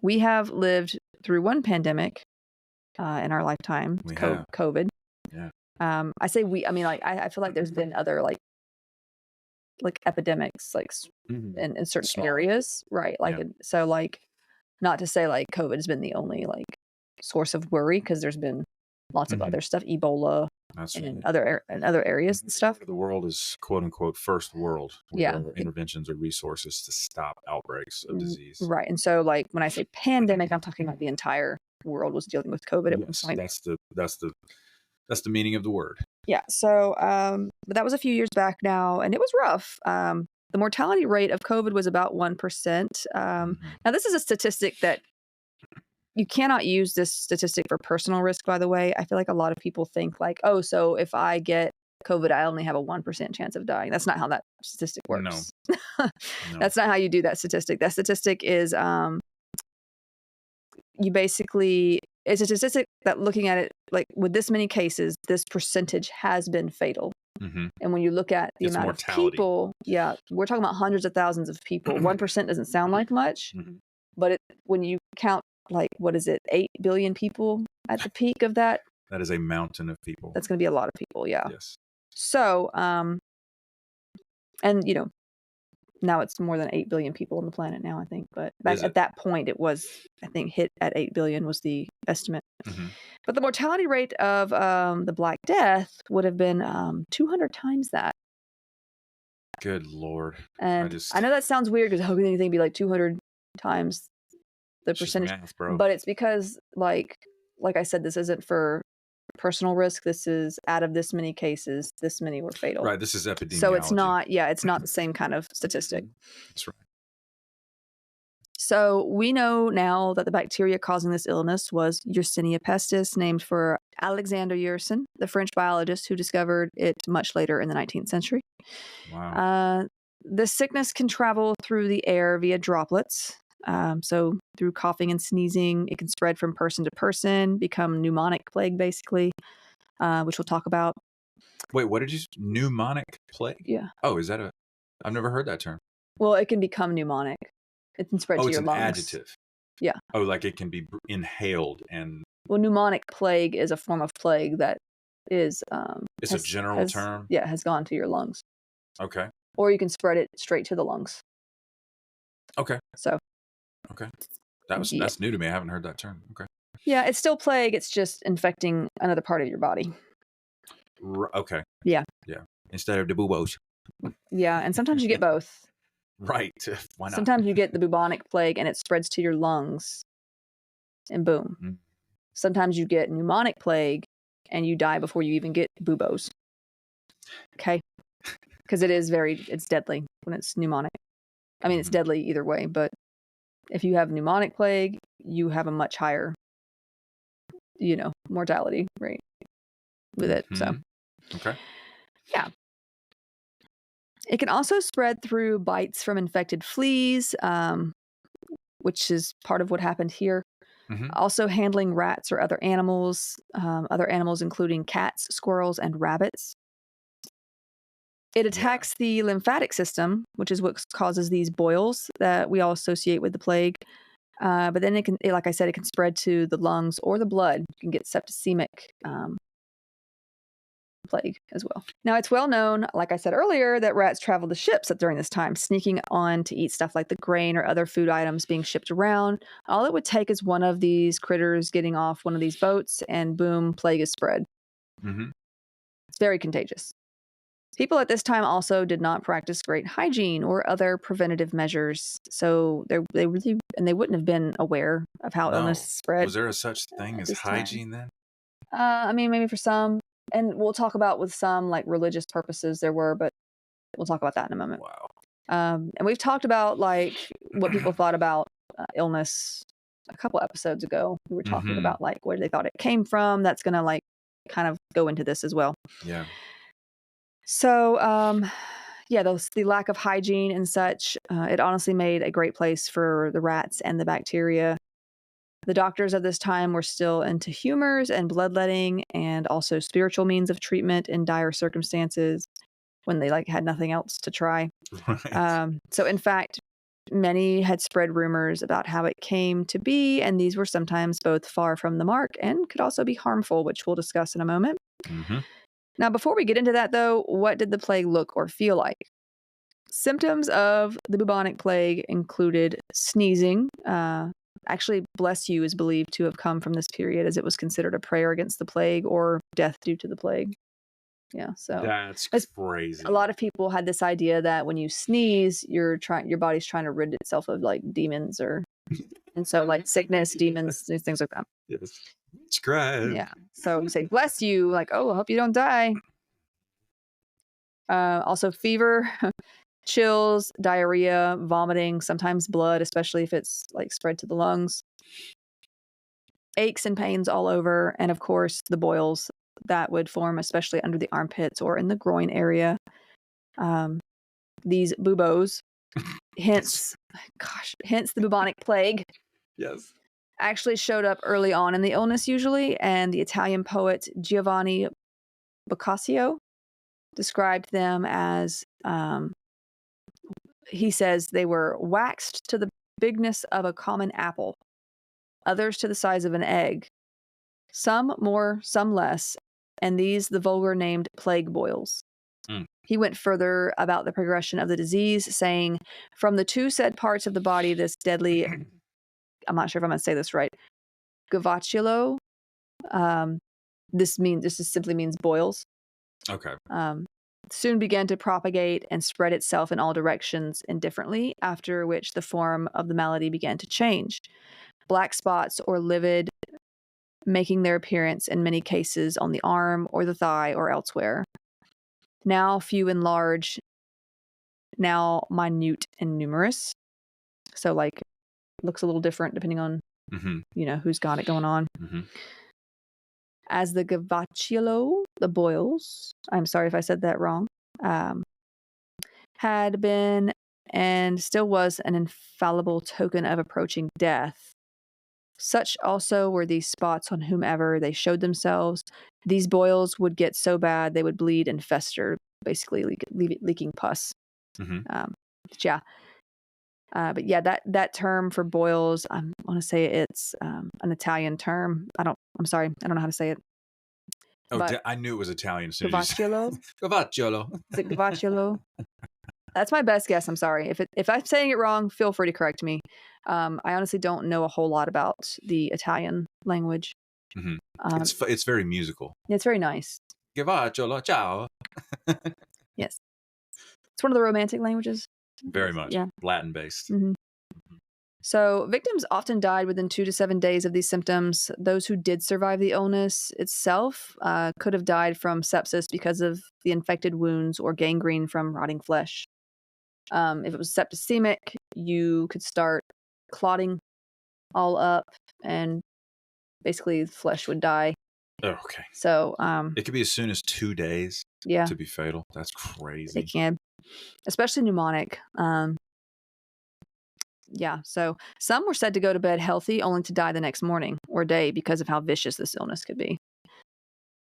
We have lived through one pandemic in our lifetime, COVID. Yeah. I say we, I feel like there's been other epidemics in certain Small areas, right? Not to say COVID has been the only source of worry, because there's been lots of other stuff, Ebola, and other areas and stuff. The world is quote unquote first world. Yeah. Interventions or resources to stop outbreaks of disease. Right. And so when I say pandemic, I'm talking about the entire world was dealing with COVID at one point. That's the meaning of the word. Yeah. So, but that was a few years back now, and it was rough. The mortality rate of COVID was about 1%. Now, this is a statistic that you cannot use this statistic for personal risk, by the way. I feel like a lot of people think so if I get COVID, I only have a 1% chance of dying. That's not how that statistic works. No. That's not how you do that statistic. That statistic is, it's a statistic that looking at it, with this many cases, this percentage has been fatal. Mm-hmm. And when you look at the amount of people, we're talking about hundreds of thousands of people. 1% doesn't sound like much, but when you count, 8 billion people at the peak of that? That is a mountain of people. That's going to be a lot of people, yeah. Yes. So, now it's more than 8 billion people on the planet now, I think. But back at that point, it was, I think, hit at 8 billion was the estimate. Mm-hmm. But the mortality rate of the Black Death would have been 200 times that. Good Lord. And I know that sounds weird because how can anything be like 200 times the It's just percentage? math, bro. But it's because, like I said, this isn't for personal risk. This is out of this many cases, this many were fatal. Right. This is epidemiology. So it's not, it's not the same kind of statistic. That's right. So we know now that the bacteria causing this illness was Yersinia pestis, named for Alexander Yersin, the French biologist who discovered it much later in the 19th century. Wow. The sickness can travel through the air via droplets. So through coughing and sneezing, it can spread from person to person, become pneumonic plague, basically, which we'll talk about. Wait, what did you? Pneumonic plague? Yeah. Oh, is that a? I've never heard that term. Well, it can become pneumonic. It can spread to it's your an lungs. adjective. Yeah. Oh, like it can be inhaled and. Well, pneumonic plague is a form of plague that is. It's a general term. Yeah, has gone to your lungs. Okay. Or you can spread it straight to the lungs. Okay. So. Okay. That's new to me. I haven't heard that term. Okay. Yeah, it's still plague. It's just infecting another part of your body. Okay. Yeah. Yeah. Instead of the buboes. Yeah, and sometimes you get both. Right. Why not? Sometimes you get the bubonic plague and it spreads to your lungs, and boom. Mm. Sometimes you get pneumonic plague and you die before you even get buboes. Okay? Because it's deadly when it's pneumonic. I mean, it's deadly either way, but if you have pneumonic plague, you have a much higher, mortality rate with it. So, okay. Yeah. It can also spread through bites from infected fleas, which is part of what happened here. Mm-hmm. Also handling rats or other animals including cats, squirrels, and rabbits. It attacks the lymphatic system, which is what causes these boils that we all associate with the plague. But then like I said, it can spread to the lungs or the blood. You can get septicemic plague as well. Now, it's well known, like I said earlier, that rats travel to ships during this time, sneaking on to eat stuff like the grain or other food items being shipped around. All it would take is one of these critters getting off one of these boats, and boom, plague is spread. Mm-hmm. It's very contagious. People at this time also did not practice great hygiene or other preventative measures, so they wouldn't have been aware of how illness spread. Was there a such thing as hygiene then? I mean, maybe for some. And we'll talk about with some like religious purposes there were, but we'll talk about that in a moment. Wow. And we've talked about like what people thought about illness a couple episodes ago. We were talking about like where they thought it came from. That's going to like kind of go into this as well. Yeah. So, the lack of hygiene and such, it honestly made a great place for the rats and the bacteria. The doctors of this time were still into humors and bloodletting and also spiritual means of treatment in dire circumstances when they had nothing else to try. Right. So in fact, many had spread rumors about how it came to be, and these were sometimes both far from the mark and could also be harmful, which we'll discuss in a moment. Mm-hmm. Now, before we get into that though, what did the plague look or feel like? Symptoms of the bubonic plague included sneezing. Actually, bless you is believed to have come from this period as it was considered a prayer against the plague or death due to the plague. Yeah, so that's crazy. A lot of people had this idea that when you sneeze, your body's trying to rid itself of like demons and so like sickness, demons, things like that. Yes, scribe. Yeah, so you say bless you, like, oh, I hope you don't die. Also fever. Chills, diarrhea, vomiting, sometimes blood, especially if it's like spread to the lungs. Aches and pains all over, and of course the boils that would form, especially under the armpits or in the groin area. These buboes, hence the bubonic plague. Yes. Actually showed up early on in the illness usually, and the Italian poet Giovanni Boccaccio described them as he says they were waxed to the bigness of a common apple, others to the size of an egg, some more, some less, and these the vulgar named plague boils. He went further about the progression of the disease, saying, from the two said parts of the body, this deadly, I'm not sure if I'm going to say this right, gavacciolo, this simply means boils. Okay. soon began to propagate and spread itself in all directions indifferently, after which the form of the malady began to change. Black spots or livid making their appearance in many cases on the arm or the thigh or elsewhere. Now few and large, now minute and numerous. So like looks a little different depending on who's got it going on. As the gavacciolo, the boils, I'm sorry if I said that wrong, had been and still was an infallible token of approaching death. Such also were these spots on whomever they showed themselves. These boils would get so bad they would bleed and fester, basically leaking pus. But yeah, that term for boils, I want to say it's an Italian term. I'm sorry, I don't know how to say it. Oh, I knew it was Italian. Gavacciolo? Gavacciolo. Is it Gavacciolo? That's my best guess. I'm sorry. If I'm saying it wrong, feel free to correct me. I honestly don't know a whole lot about the Italian language. It's very musical. It's very nice. Gavacciolo, ciao. Yes. It's one of the romantic languages. Very much. Yeah. Latin based. So victims often died within 2 to 7 days of these symptoms. Those who did survive the illness itself could have died from sepsis because of the infected wounds or gangrene from rotting flesh. If it was septicemic, you could start clotting all up and basically the flesh would die. Oh, okay. So it could be as soon as 2 days to be fatal. That's crazy. It can. Especially pneumonic. So some were said to go to bed healthy only to die the next morning or day because of how vicious this illness could be.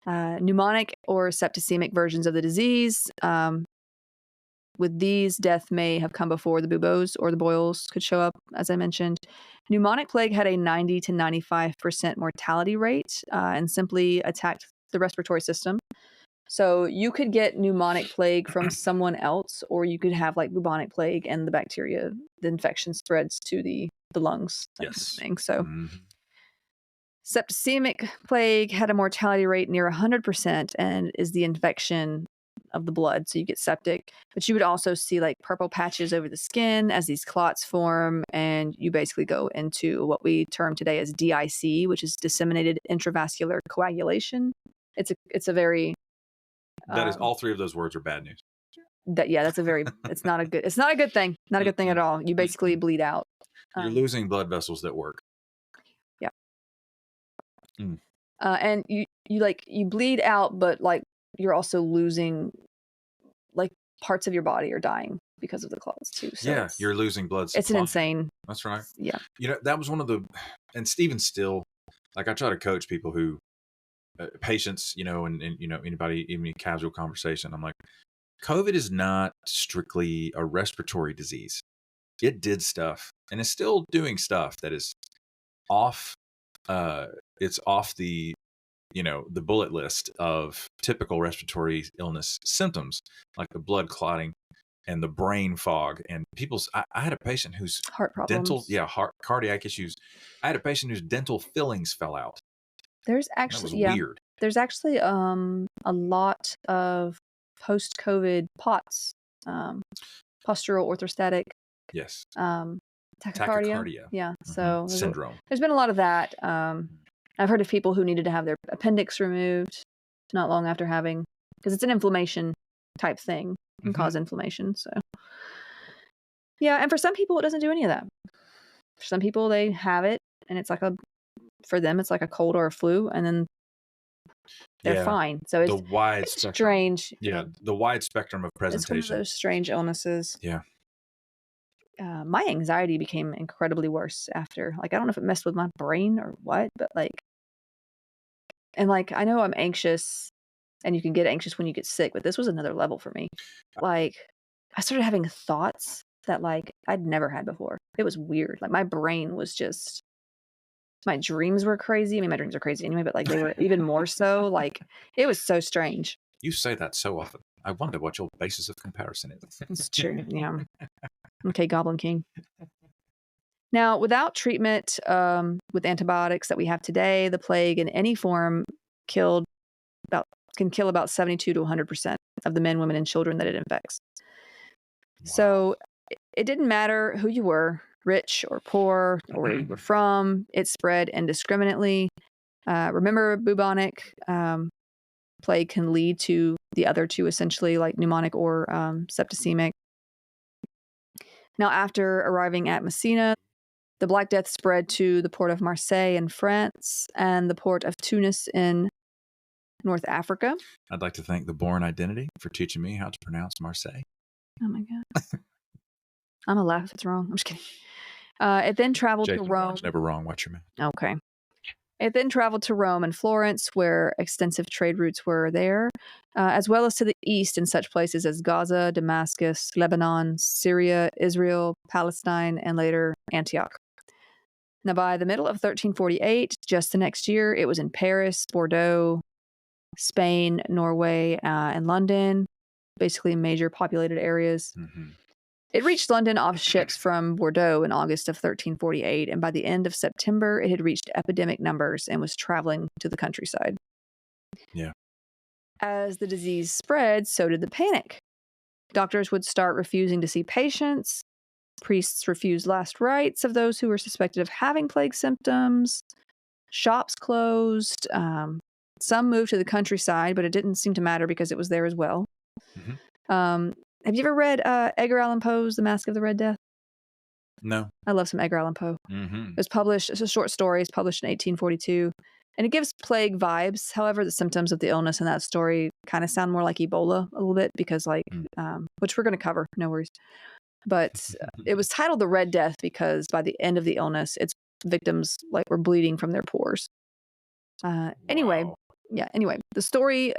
Pneumonic or septicemic versions of the disease. With these, death may have come before the buboes or the boils could show up, as I mentioned. Pneumonic plague had a 90 to 95% mortality rate and simply attacked the respiratory system. So you could get pneumonic plague from someone else, or you could have like bubonic plague and the bacteria, the infection spreads to the lungs. Yes. Kind of thing. So septicemic plague had a mortality rate near 100% and is the infection of the blood. So you get septic, but you would also see like purple patches over the skin as these clots form, and you basically go into what we term today as DIC, which is disseminated intravascular coagulation. It's a very that is all three of those words are bad news. That's a very it's not a good thing. Not a good thing at all. You basically bleed out. You're losing blood vessels that work. Yeah. And you bleed out, but like you're also losing like parts of your body are dying because of the clots too. So you're losing blood supply. It's an insane. That's right. Yeah. That was one of the, and Stephen still, like I try to coach people who, patients, and anybody, even casual conversation. I'm like, COVID is not strictly a respiratory disease. It did stuff and is still doing stuff that is off. It's off the bullet list of typical respiratory illness symptoms, like the blood clotting and the brain fog. And I had a patient whose heart problems, cardiac issues. I had a patient whose dental fillings fell out. There's actually weird. There's actually a lot of post-COVID POTS, postural orthostatic. Yes. Tachycardia. Yeah. So syndrome. There's been a lot of that. I've heard of people who needed to have their appendix removed not long after having, because it's an inflammation type thing, can cause inflammation. So yeah, and for some people it doesn't do any of that. For some people they have it and it's like for them it's like a cold or a flu, and then they're fine. So it's the wide it's spectrum. Strange. Yeah, the wide spectrum of presentation. It's one of those strange illnesses. Yeah. My anxiety became incredibly worse after. Like, I don't know if it messed with my brain or what, but like, and like, I know I'm anxious and you can get anxious when you get sick, but this was another level for me. Like, I started having thoughts that like I'd never had before. It was weird. Like my brain was just, my dreams were crazy. I mean, my dreams are crazy anyway, but like they were even more so. Like, it was so strange. You say that so often. I wonder what your basis of comparison is. It's true. Yeah. Okay, Goblin King. Now, without treatment with antibiotics that we have today, the plague in any form can kill about 72 to 100% of the men, women, and children that it infects. Wow. So it didn't matter who you were, rich or poor, or where you were from. It spread indiscriminately. Remember, bubonic plague can lead to the other two, essentially, like pneumonic or septicemic. Now, after arriving at Messina, the Black Death spread to the port of Marseille in France and the port of Tunis in North Africa. I'd like to thank the Born Identity for teaching me how to pronounce Marseille. Oh my God. I'm gonna laugh if it's wrong. I'm just kidding. It then traveled Jason to Rome. Bourne's never wrong. Watch your mouth. Okay. It then traveled to Rome and Florence, where extensive trade routes were there, as well as to the east in such places as Gaza, Damascus, Lebanon, Syria, Israel, Palestine, and later Antioch. Now, by the middle of 1348, just the next year, it was in Paris, Bordeaux, Spain, Norway, and London, basically major populated areas. Mm-hmm. It reached London off ships from Bordeaux in August of 1348, and by the end of September, it had reached epidemic numbers and was traveling to the countryside. Yeah. As the disease spread, so did the panic. Doctors would start refusing to see patients. Priests refused last rites of those who were suspected of having plague symptoms. Shops closed. Some moved to the countryside, but it didn't seem to matter because it was there as well. Mm-hmm. Have you ever read Edgar Allan Poe's The Mask of the Red Death? No. I love some Edgar Allan Poe. Mm-hmm. It was published, it's a short story, it's published in 1842, and it gives plague vibes. However, the symptoms of the illness in that story kind of sound more like Ebola a little bit because, like, which we're going to cover, no worries. But it was titled The Red Death because by the end of the illness, its victims, like, were bleeding from their pores. Anyway, Wow. the story,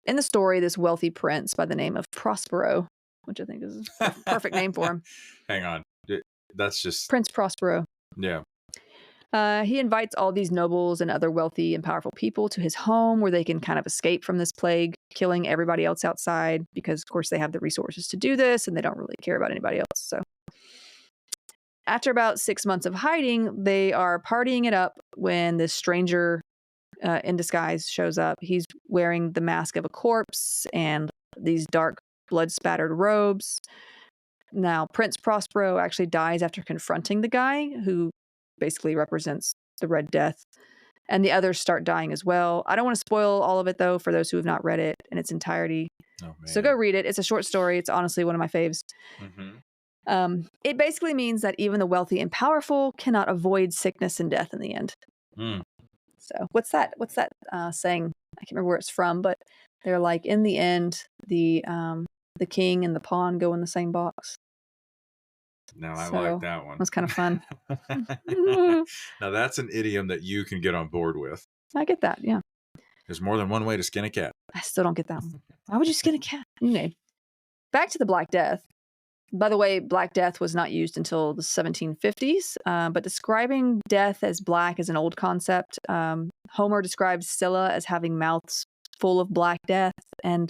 in the story, this wealthy prince by the name of Prospero, which I think is a perfect name for him. Hang on. That's just... Prince Prospero. Yeah. He invites all these nobles and other wealthy and powerful people to his home where they can kind of escape from this plague, killing everybody else outside because, of course, they have the resources to do this and they don't really care about anybody else. So after about 6 months of hiding, they are partying it up when this stranger in disguise shows up. He's wearing the mask of a corpse and these dark blood-spattered robes. Now, Prince Prospero actually dies after confronting the guy who basically represents the Red Death, and the others start dying as well. I don't want to spoil all of it, though, for those who have not read it in its entirety. Oh, man. So go read it. It's a short story. It's honestly one of my faves. Mm-hmm. It basically means that even the wealthy and powerful cannot avoid sickness and death in the end. Mm. So what's that saying? I can't remember where it's from, but they're like, in the end, the king and the pawn go in the same box. No, I So, like that one. It was kind of fun. Now that's an idiom that you can get on board with. I get that, yeah. There's more than one way to skin a cat. I still don't get that one. Why would you skin a cat? Anyway, back to the Black Death. By the way, Black Death was not used until the 1750s, but describing death as black is an old concept. Homer describes Scylla as having mouths full of black death, and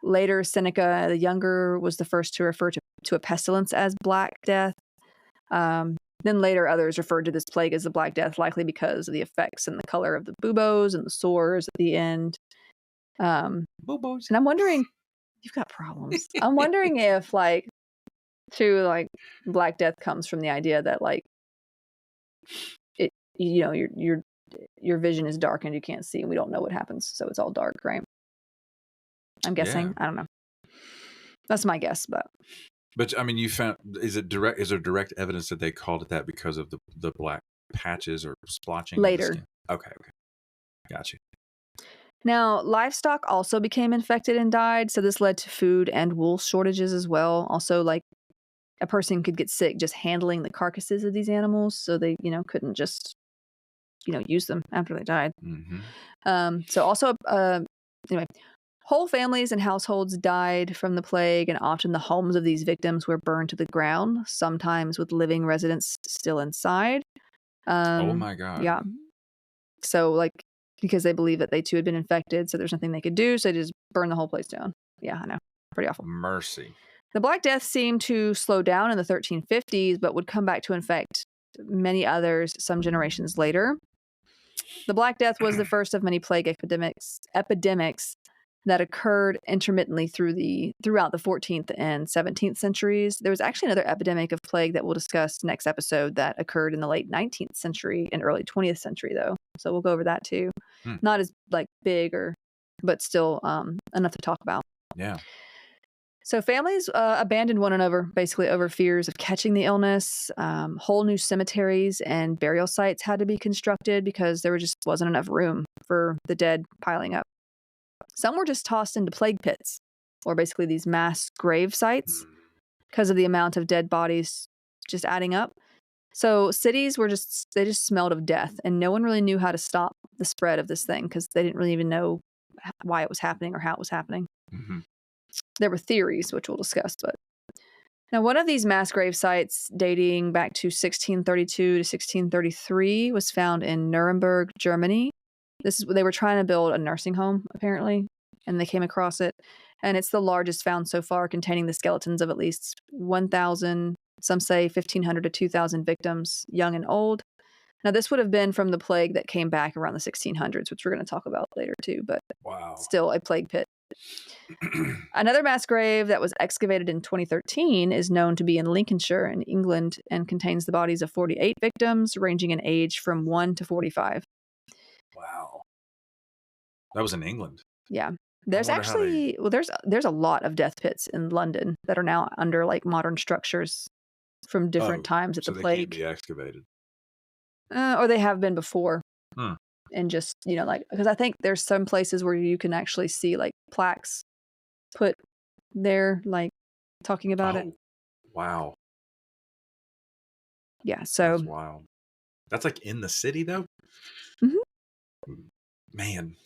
later Seneca the Younger was the first to refer to a pestilence as Black Death. Then later others referred to this plague as the Black Death, likely because of the effects and the color of the buboes and the sores at the end. Bubos. And I'm wondering, you've got problems. I'm wondering if, like, Black Death comes from the idea that, like, it, you know, your vision is darkened, you can't see, and we don't know what happens, so it's all dark, right? I'm guessing. Yeah. I don't know. That's my guess, but I mean, you found, is there direct evidence that they called it that because of the black patches or splotching? Later. Okay. Gotcha. Now, livestock also became infected and died, so this led to food and wool shortages as well. Also, like, a person could get sick just handling the carcasses of these animals, so they, couldn't just, use them after they died. Mm-hmm. So also, anyway, whole families and households died from the plague, and often the homes of these victims were burned to the ground, sometimes with living residents still inside. Oh my God. Yeah. So, like, because they believe that they too had been infected, so there's nothing they could do, so they just burn the whole place down. Yeah, I know. Pretty awful. Mercy. The Black Death seemed to slow down in the 1350s, but would come back to infect many others some generations later. The Black Death was the first of many plague epidemics that occurred intermittently throughout the 14th and 17th centuries. There was actually another epidemic of plague that we'll discuss next episode that occurred in the late 19th century and early 20th century, though. So we'll go over that too. Not as like big but still enough to talk about. Yeah. So families abandoned one another basically over fears of catching the illness. Whole new cemeteries and burial sites had to be constructed because there just wasn't enough room for the dead piling up. Some were just tossed into plague pits, or basically these mass grave sites, because of the amount of dead bodies just adding up. So cities they just smelled of death, and no one really knew how to stop the spread of this thing because they didn't really even know why it was happening or how it was happening. Mm-hmm. There were theories, which we'll discuss, but now one of these mass grave sites dating back to 1632 to 1633 was found in Nuremberg, Germany. They were trying to build a nursing home, apparently, and they came across it. And it's the largest found so far, containing the skeletons of at least 1,000, some say 1,500 to 2,000 victims, young and old. Now, this would have been from the plague that came back around the 1600s, which we're going to talk about later too, but still a plague pit. Another mass grave that was excavated in 2013 is known to be in Lincolnshire in England and contains the bodies of 48 victims, ranging in age from 1 to 45. Wow. That was in England. Yeah. There's actually there's a lot of death pits in London that are now under like modern structures from different times at the plague. They can't be excavated. Or they have been before. And just, like, because I think there's some places where you can actually see like plaques put there, like talking about it. Wow. Yeah. So that's wild. That's like in the city though? Mm-hmm. Man.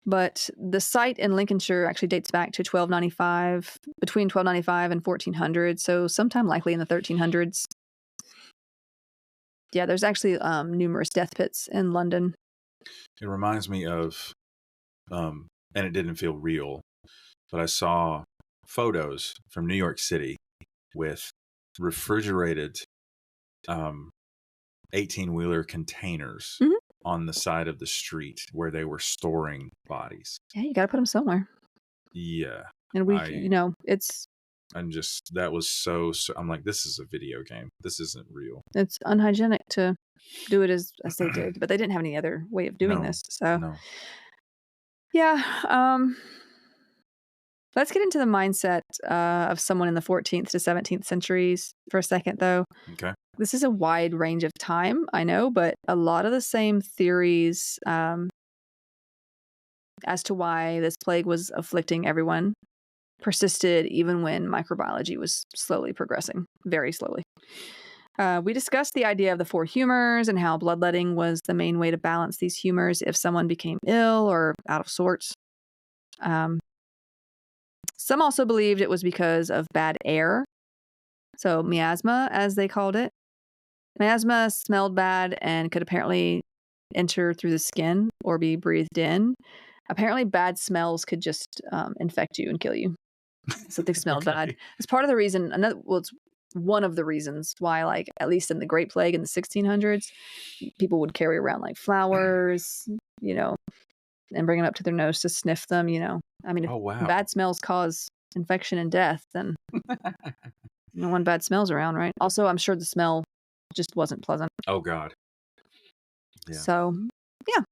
But the site in Lincolnshire actually dates back to between 1295 and 1400. So sometime likely in the 1300s. Yeah, there's actually numerous death pits in London. It reminds me of, and it didn't feel real, but I saw photos from New York City with refrigerated 18-wheeler containers on the side of the street where they were storing bodies. Yeah, you got to put them somewhere. Yeah. And it's... And just, that was so, I'm like, this is a video game. This isn't real. It's unhygienic to do it as they did, but they didn't have any other way of doing this. So, yeah. Let's get into the mindset of someone in the 14th to 17th centuries for a second, though. Okay. This is a wide range of time, I know, but a lot of the same theories as to why this plague was afflicting everyone persisted even when microbiology was slowly progressing, very slowly. We discussed the idea of the 4 humors and how bloodletting was the main way to balance these humors if someone became ill or out of sorts. Some also believed it was because of bad air. So miasma, as they called it. Miasma smelled bad and could apparently enter through the skin or be breathed in. Apparently bad smells could just infect you and kill you. So they smelled bad. It's part of the reason, it's one of the reasons why, like, at least in the Great Plague in the 1600s, people would carry around like flowers, and bring them up to their nose to sniff them, I mean, if bad smells cause infection and death, then no one bad smells around, right? Also, I'm sure the smell just wasn't pleasant. Oh, God. Yeah. So, yeah.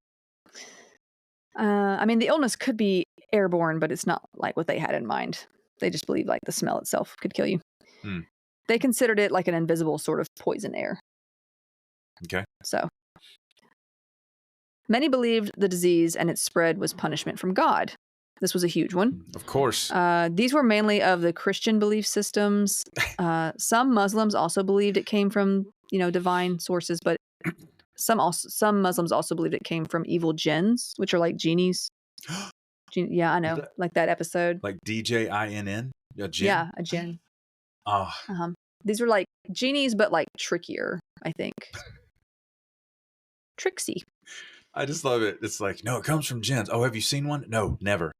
I mean, the illness could be airborne, but it's not like what they had in mind. They just believed like the smell itself could kill you. They considered it like an invisible sort of poison air. Okay. So many believed the disease and its spread was punishment from God. This was a huge one. Of course. These were mainly of the Christian belief systems. Some Muslims also believed it came from, divine sources, but some Muslims also believed it came from evil jinns, which are like genies. Yeah, I know. Like that episode. Like DJINN? A jinn? Yeah, a jinn. Oh. These were like genies, but like trickier, I think. Tricksy. I just love it. It's like, no, it comes from jinns. Oh, have you seen one? No, never.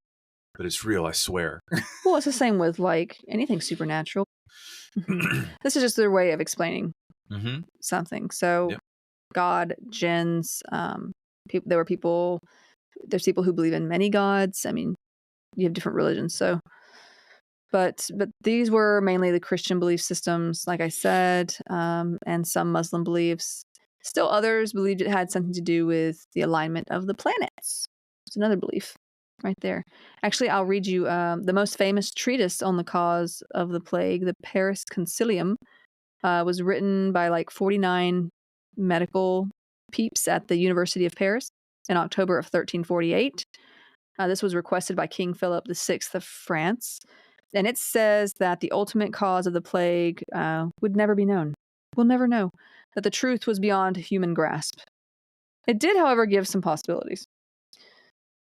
But it's real, I swear. Well, it's the same with like anything supernatural. This is just their way of explaining something. So, God, jinns, there's people who believe in many gods. I mean, you have different religions. So, but these were mainly the Christian belief systems, like I said, and some Muslim beliefs. Still, others believed it had something to do with the alignment of the planets. It's another belief right there. Actually, I'll read you the most famous treatise on the cause of the plague, the Paris Concilium, was written by like 49 medical peeps at the University of Paris in October of 1348. This was requested by King Philip VI of France. And it says that the ultimate cause of the plague would never be known. We'll never know. That the truth was beyond human grasp. It did, however, give some possibilities.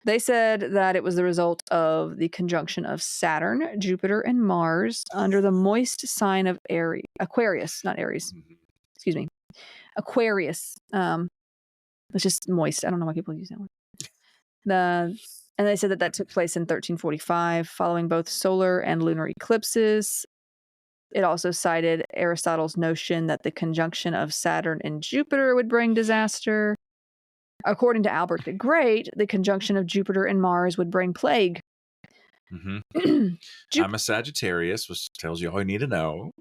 They said that it was the result of the conjunction of Saturn, Jupiter, and Mars under the moist sign of Aquarius, not Aries. Excuse me. Aquarius. It's just moist. I don't know why people use that word. And they said that took place in 1345, following both solar and lunar eclipses. It also cited Aristotle's notion that the conjunction of Saturn and Jupiter would bring disaster. According to Albert the Great, the conjunction of Jupiter and Mars would bring plague. I'm a Sagittarius, which tells you all you need to know.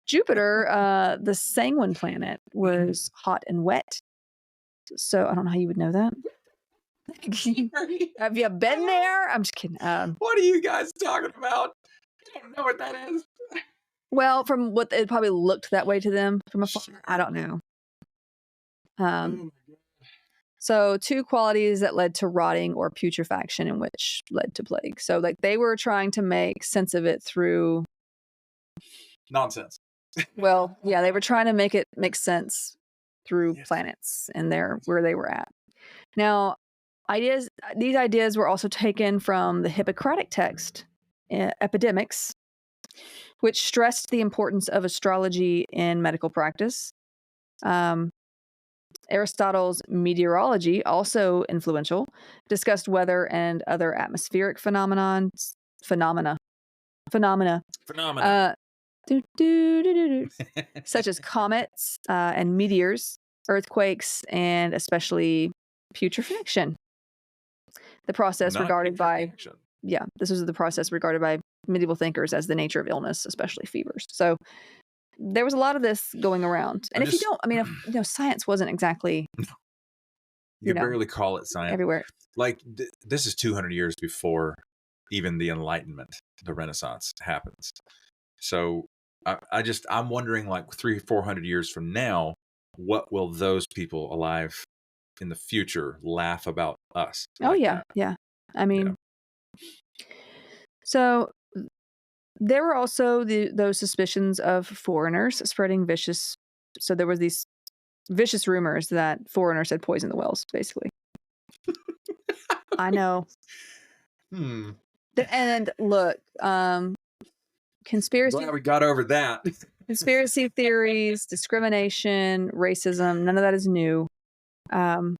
Jupiter, the sanguine planet, was hot and wet. So I don't know how you would know that. Have you been there? I'm just kidding. What are you guys talking about? I don't know what that is. Well, from what it probably looked that way to them from afar. I don't know. So 2 qualities that led to rotting or putrefaction, and which led to plague. So like they were trying to make sense of it through nonsense. Well, yeah, they were trying to make it make sense through planets and where they were at. Now, these ideas were also taken from the Hippocratic text, Epidemics, which stressed the importance of astrology in medical practice. Aristotle's Meteorology, also influential, discussed weather and other atmospheric phenomena, such as comets and meteors, earthquakes, and especially putrefaction. The process regarded by this was the process regarded by medieval thinkers as the nature of illness, especially fevers. So there was a lot of this going around. And science wasn't exactly you barely call it science everywhere. Like this is 200 years before even the Enlightenment, the Renaissance happens. So I'm wondering, like 300-400 years from now, what will those people alive in the future laugh about us? Yeah. I mean, so there were also those suspicions of foreigners spreading vicious. So there was these vicious rumors that foreigners had poisoned the wells, basically. I know. And look, conspiracy. Glad we got over that. Conspiracy theories, discrimination, racism, none of that is new. And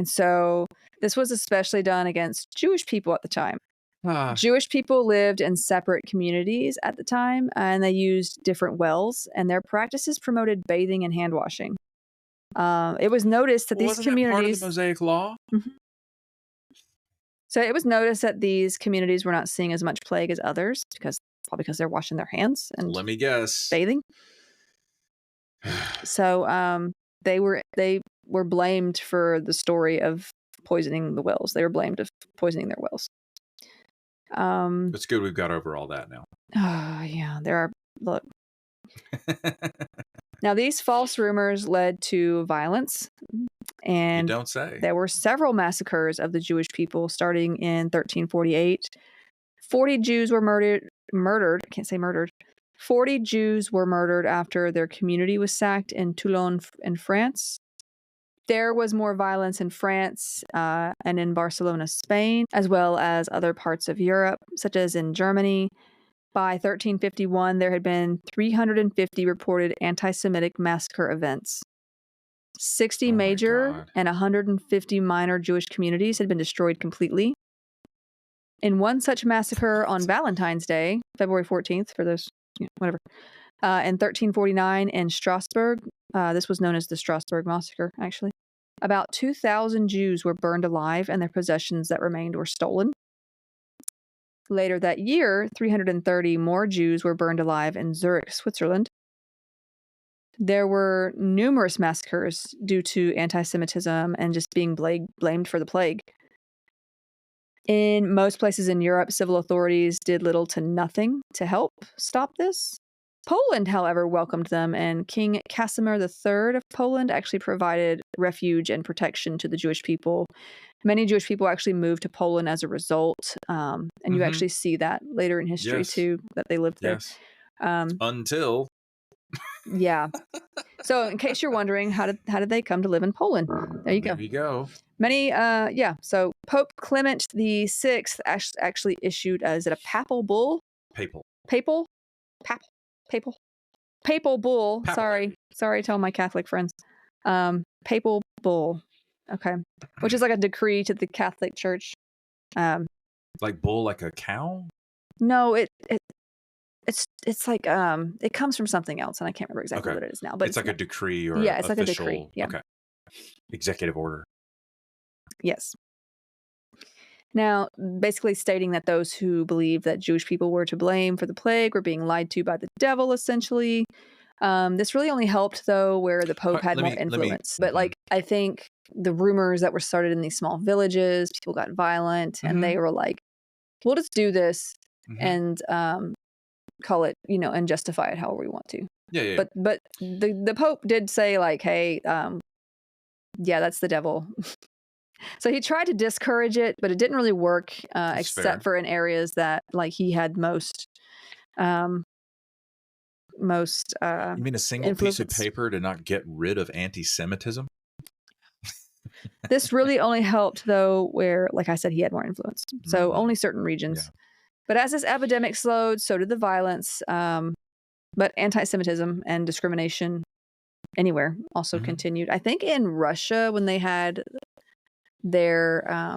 so this was especially done against Jewish people at the time. Jewish people lived in separate communities at the time, and they used different wells, and their practices promoted bathing and hand washing. It was noticed that these communities... Wasn't that part of the Mosaic Law? Mm-hmm. So it was noticed that these communities were not seeing as much plague as others, probably because they're washing their hands and let me guess, bathing. So they were blamed for the story of poisoning the wells. They were blamed of poisoning their wells. It's good we've got over all that now. Oh yeah, look. Now these false rumors led to violence, and you don't say. There were several massacres of the Jewish people starting in 1348. 40 Jews were murdered. I can't say murdered. 40 Jews were murdered after their community was sacked in Toulon in France. There was more violence in France and in Barcelona, Spain, as well as other parts of Europe, such as in Germany. By 1351, there had been 350 reported anti-Semitic massacre events. 60 major and 150 minor Jewish communities had been destroyed completely. In one such massacre on Valentine's Day, February 14th, for those, whatever, in 1349 in Strasbourg, this was known as the Strasbourg Massacre, actually. About 2,000 Jews were burned alive and their possessions that remained were stolen. Later that year, 330 more Jews were burned alive in Zurich, Switzerland. There were numerous massacres due to anti-Semitism and just being blamed for the plague. In most places in Europe, civil authorities did little to nothing to help stop this. Poland, however, welcomed them, and King Casimir III of Poland actually provided refuge and protection to the Jewish people. Many Jewish people actually moved to Poland as a result, and you actually see that later in history too, that they lived there. Yes. Until. Yeah. So, in case you're wondering, how did they come to live in Poland? There you go. There you go. Many, So Pope Clement VI actually issued, is it a papal bull? Papal. Papal bull. Papal. Sorry to all my Catholic friends. Papal bull. Okay. Which is like a decree to the Catholic Church. Like bull, like a cow? No, it's like it comes from something else, and I can't remember exactly what it is now. But it's like a decree or it's official, like a decree. Yeah. Okay. Executive order. Yes. Now, basically stating that those who believed that Jewish people were to blame for the plague were being lied to by the devil, essentially. This really only helped, though, where the Pope had more influence. But, I think the rumors that were started in these small villages, people got violent, and they were like, we'll just do this and call it, and justify it however we want to. Yeah. But the Pope did say, like, hey, that's the devil. So he tried to discourage it, but it didn't really work, except for in areas that he had most. You mean a single piece of paper to not get rid of anti-Semitism? This really only helped, though, where, like I said, he had more influence. So only certain regions. Yeah. But as this epidemic slowed, so did the violence. But anti-Semitism and discrimination anywhere also continued. I think in Russia, when they had their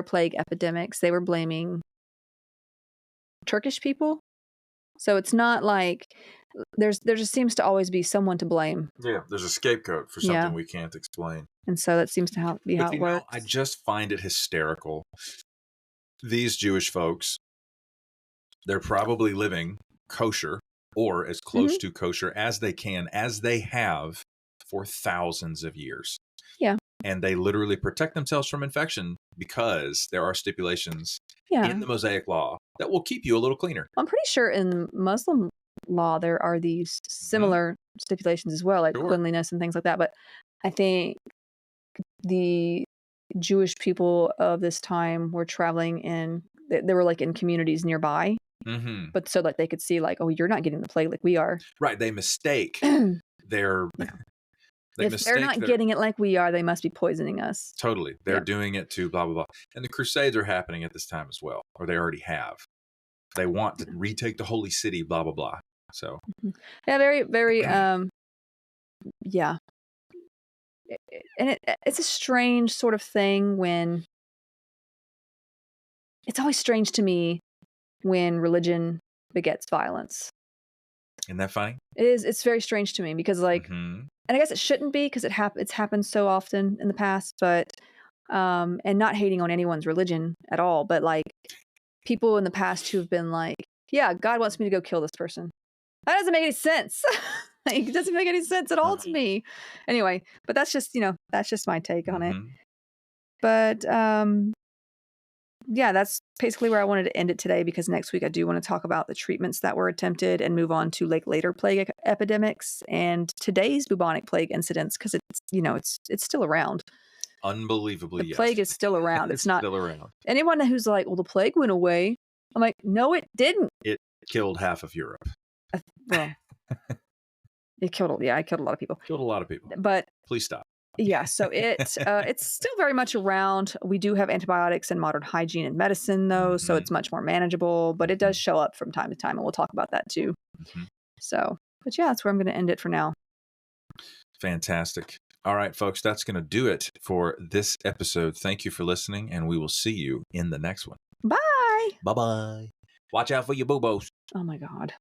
plague epidemics, they were blaming Turkish people. So it's not like there just seems to always be someone to blame. Yeah, there's a scapegoat for something we can't explain. And so that seems to be how it works. I just find it hysterical. These Jewish folks, they're probably living kosher or as close to kosher as they can, as they have for thousands of years. Yeah. And they literally protect themselves from infection because there are stipulations in the Mosaic law that will keep you a little cleaner. I'm pretty sure in Muslim law there are these similar stipulations as well, like cleanliness and things like that. But I think the Jewish people of this time were traveling they were in communities nearby. But so they could see oh, you're not getting the plague like we are. Right. They mistake their... If they're not getting it like we are, they must be poisoning us. Totally. They're doing it to blah, blah, blah. And the Crusades are happening at this time as well, or they already have. They want to retake the holy city, blah, blah, blah. So. Yeah, very, very, yeah. And it's a strange sort of thing when... It's always strange to me when religion begets violence. Isn't that funny? It is. It's very strange to me because and I guess it shouldn't be because it's happened so often in the past, but and not hating on anyone's religion at all, but people in the past who have been yeah, God wants me to go kill this person. That doesn't make any sense. It doesn't make any sense at all to me. Anyway, but that's just my take on it. But yeah, that's basically where I wanted to end it today, because next week I do want to talk about the treatments that were attempted and move on to later plague epidemics and today's bubonic plague incidents, because it's still around. Unbelievably, the plague is still around. It's not still around. Anyone who's like, well, the plague went away. I'm like, no, it didn't. It killed half of Europe. Well, it killed a lot of people. Killed a lot of people. But please stop. Yeah, so it's still very much around. We do have antibiotics and modern hygiene and medicine, though, so it's much more manageable. But it does show up from time to time, and we'll talk about that too. So, but yeah, that's where I'm going to end it for now. Fantastic. All right, folks, that's going to do it for this episode. Thank you for listening, and we will see you in the next one. Bye. Bye-bye. Watch out for your boo-boos. Oh, my God.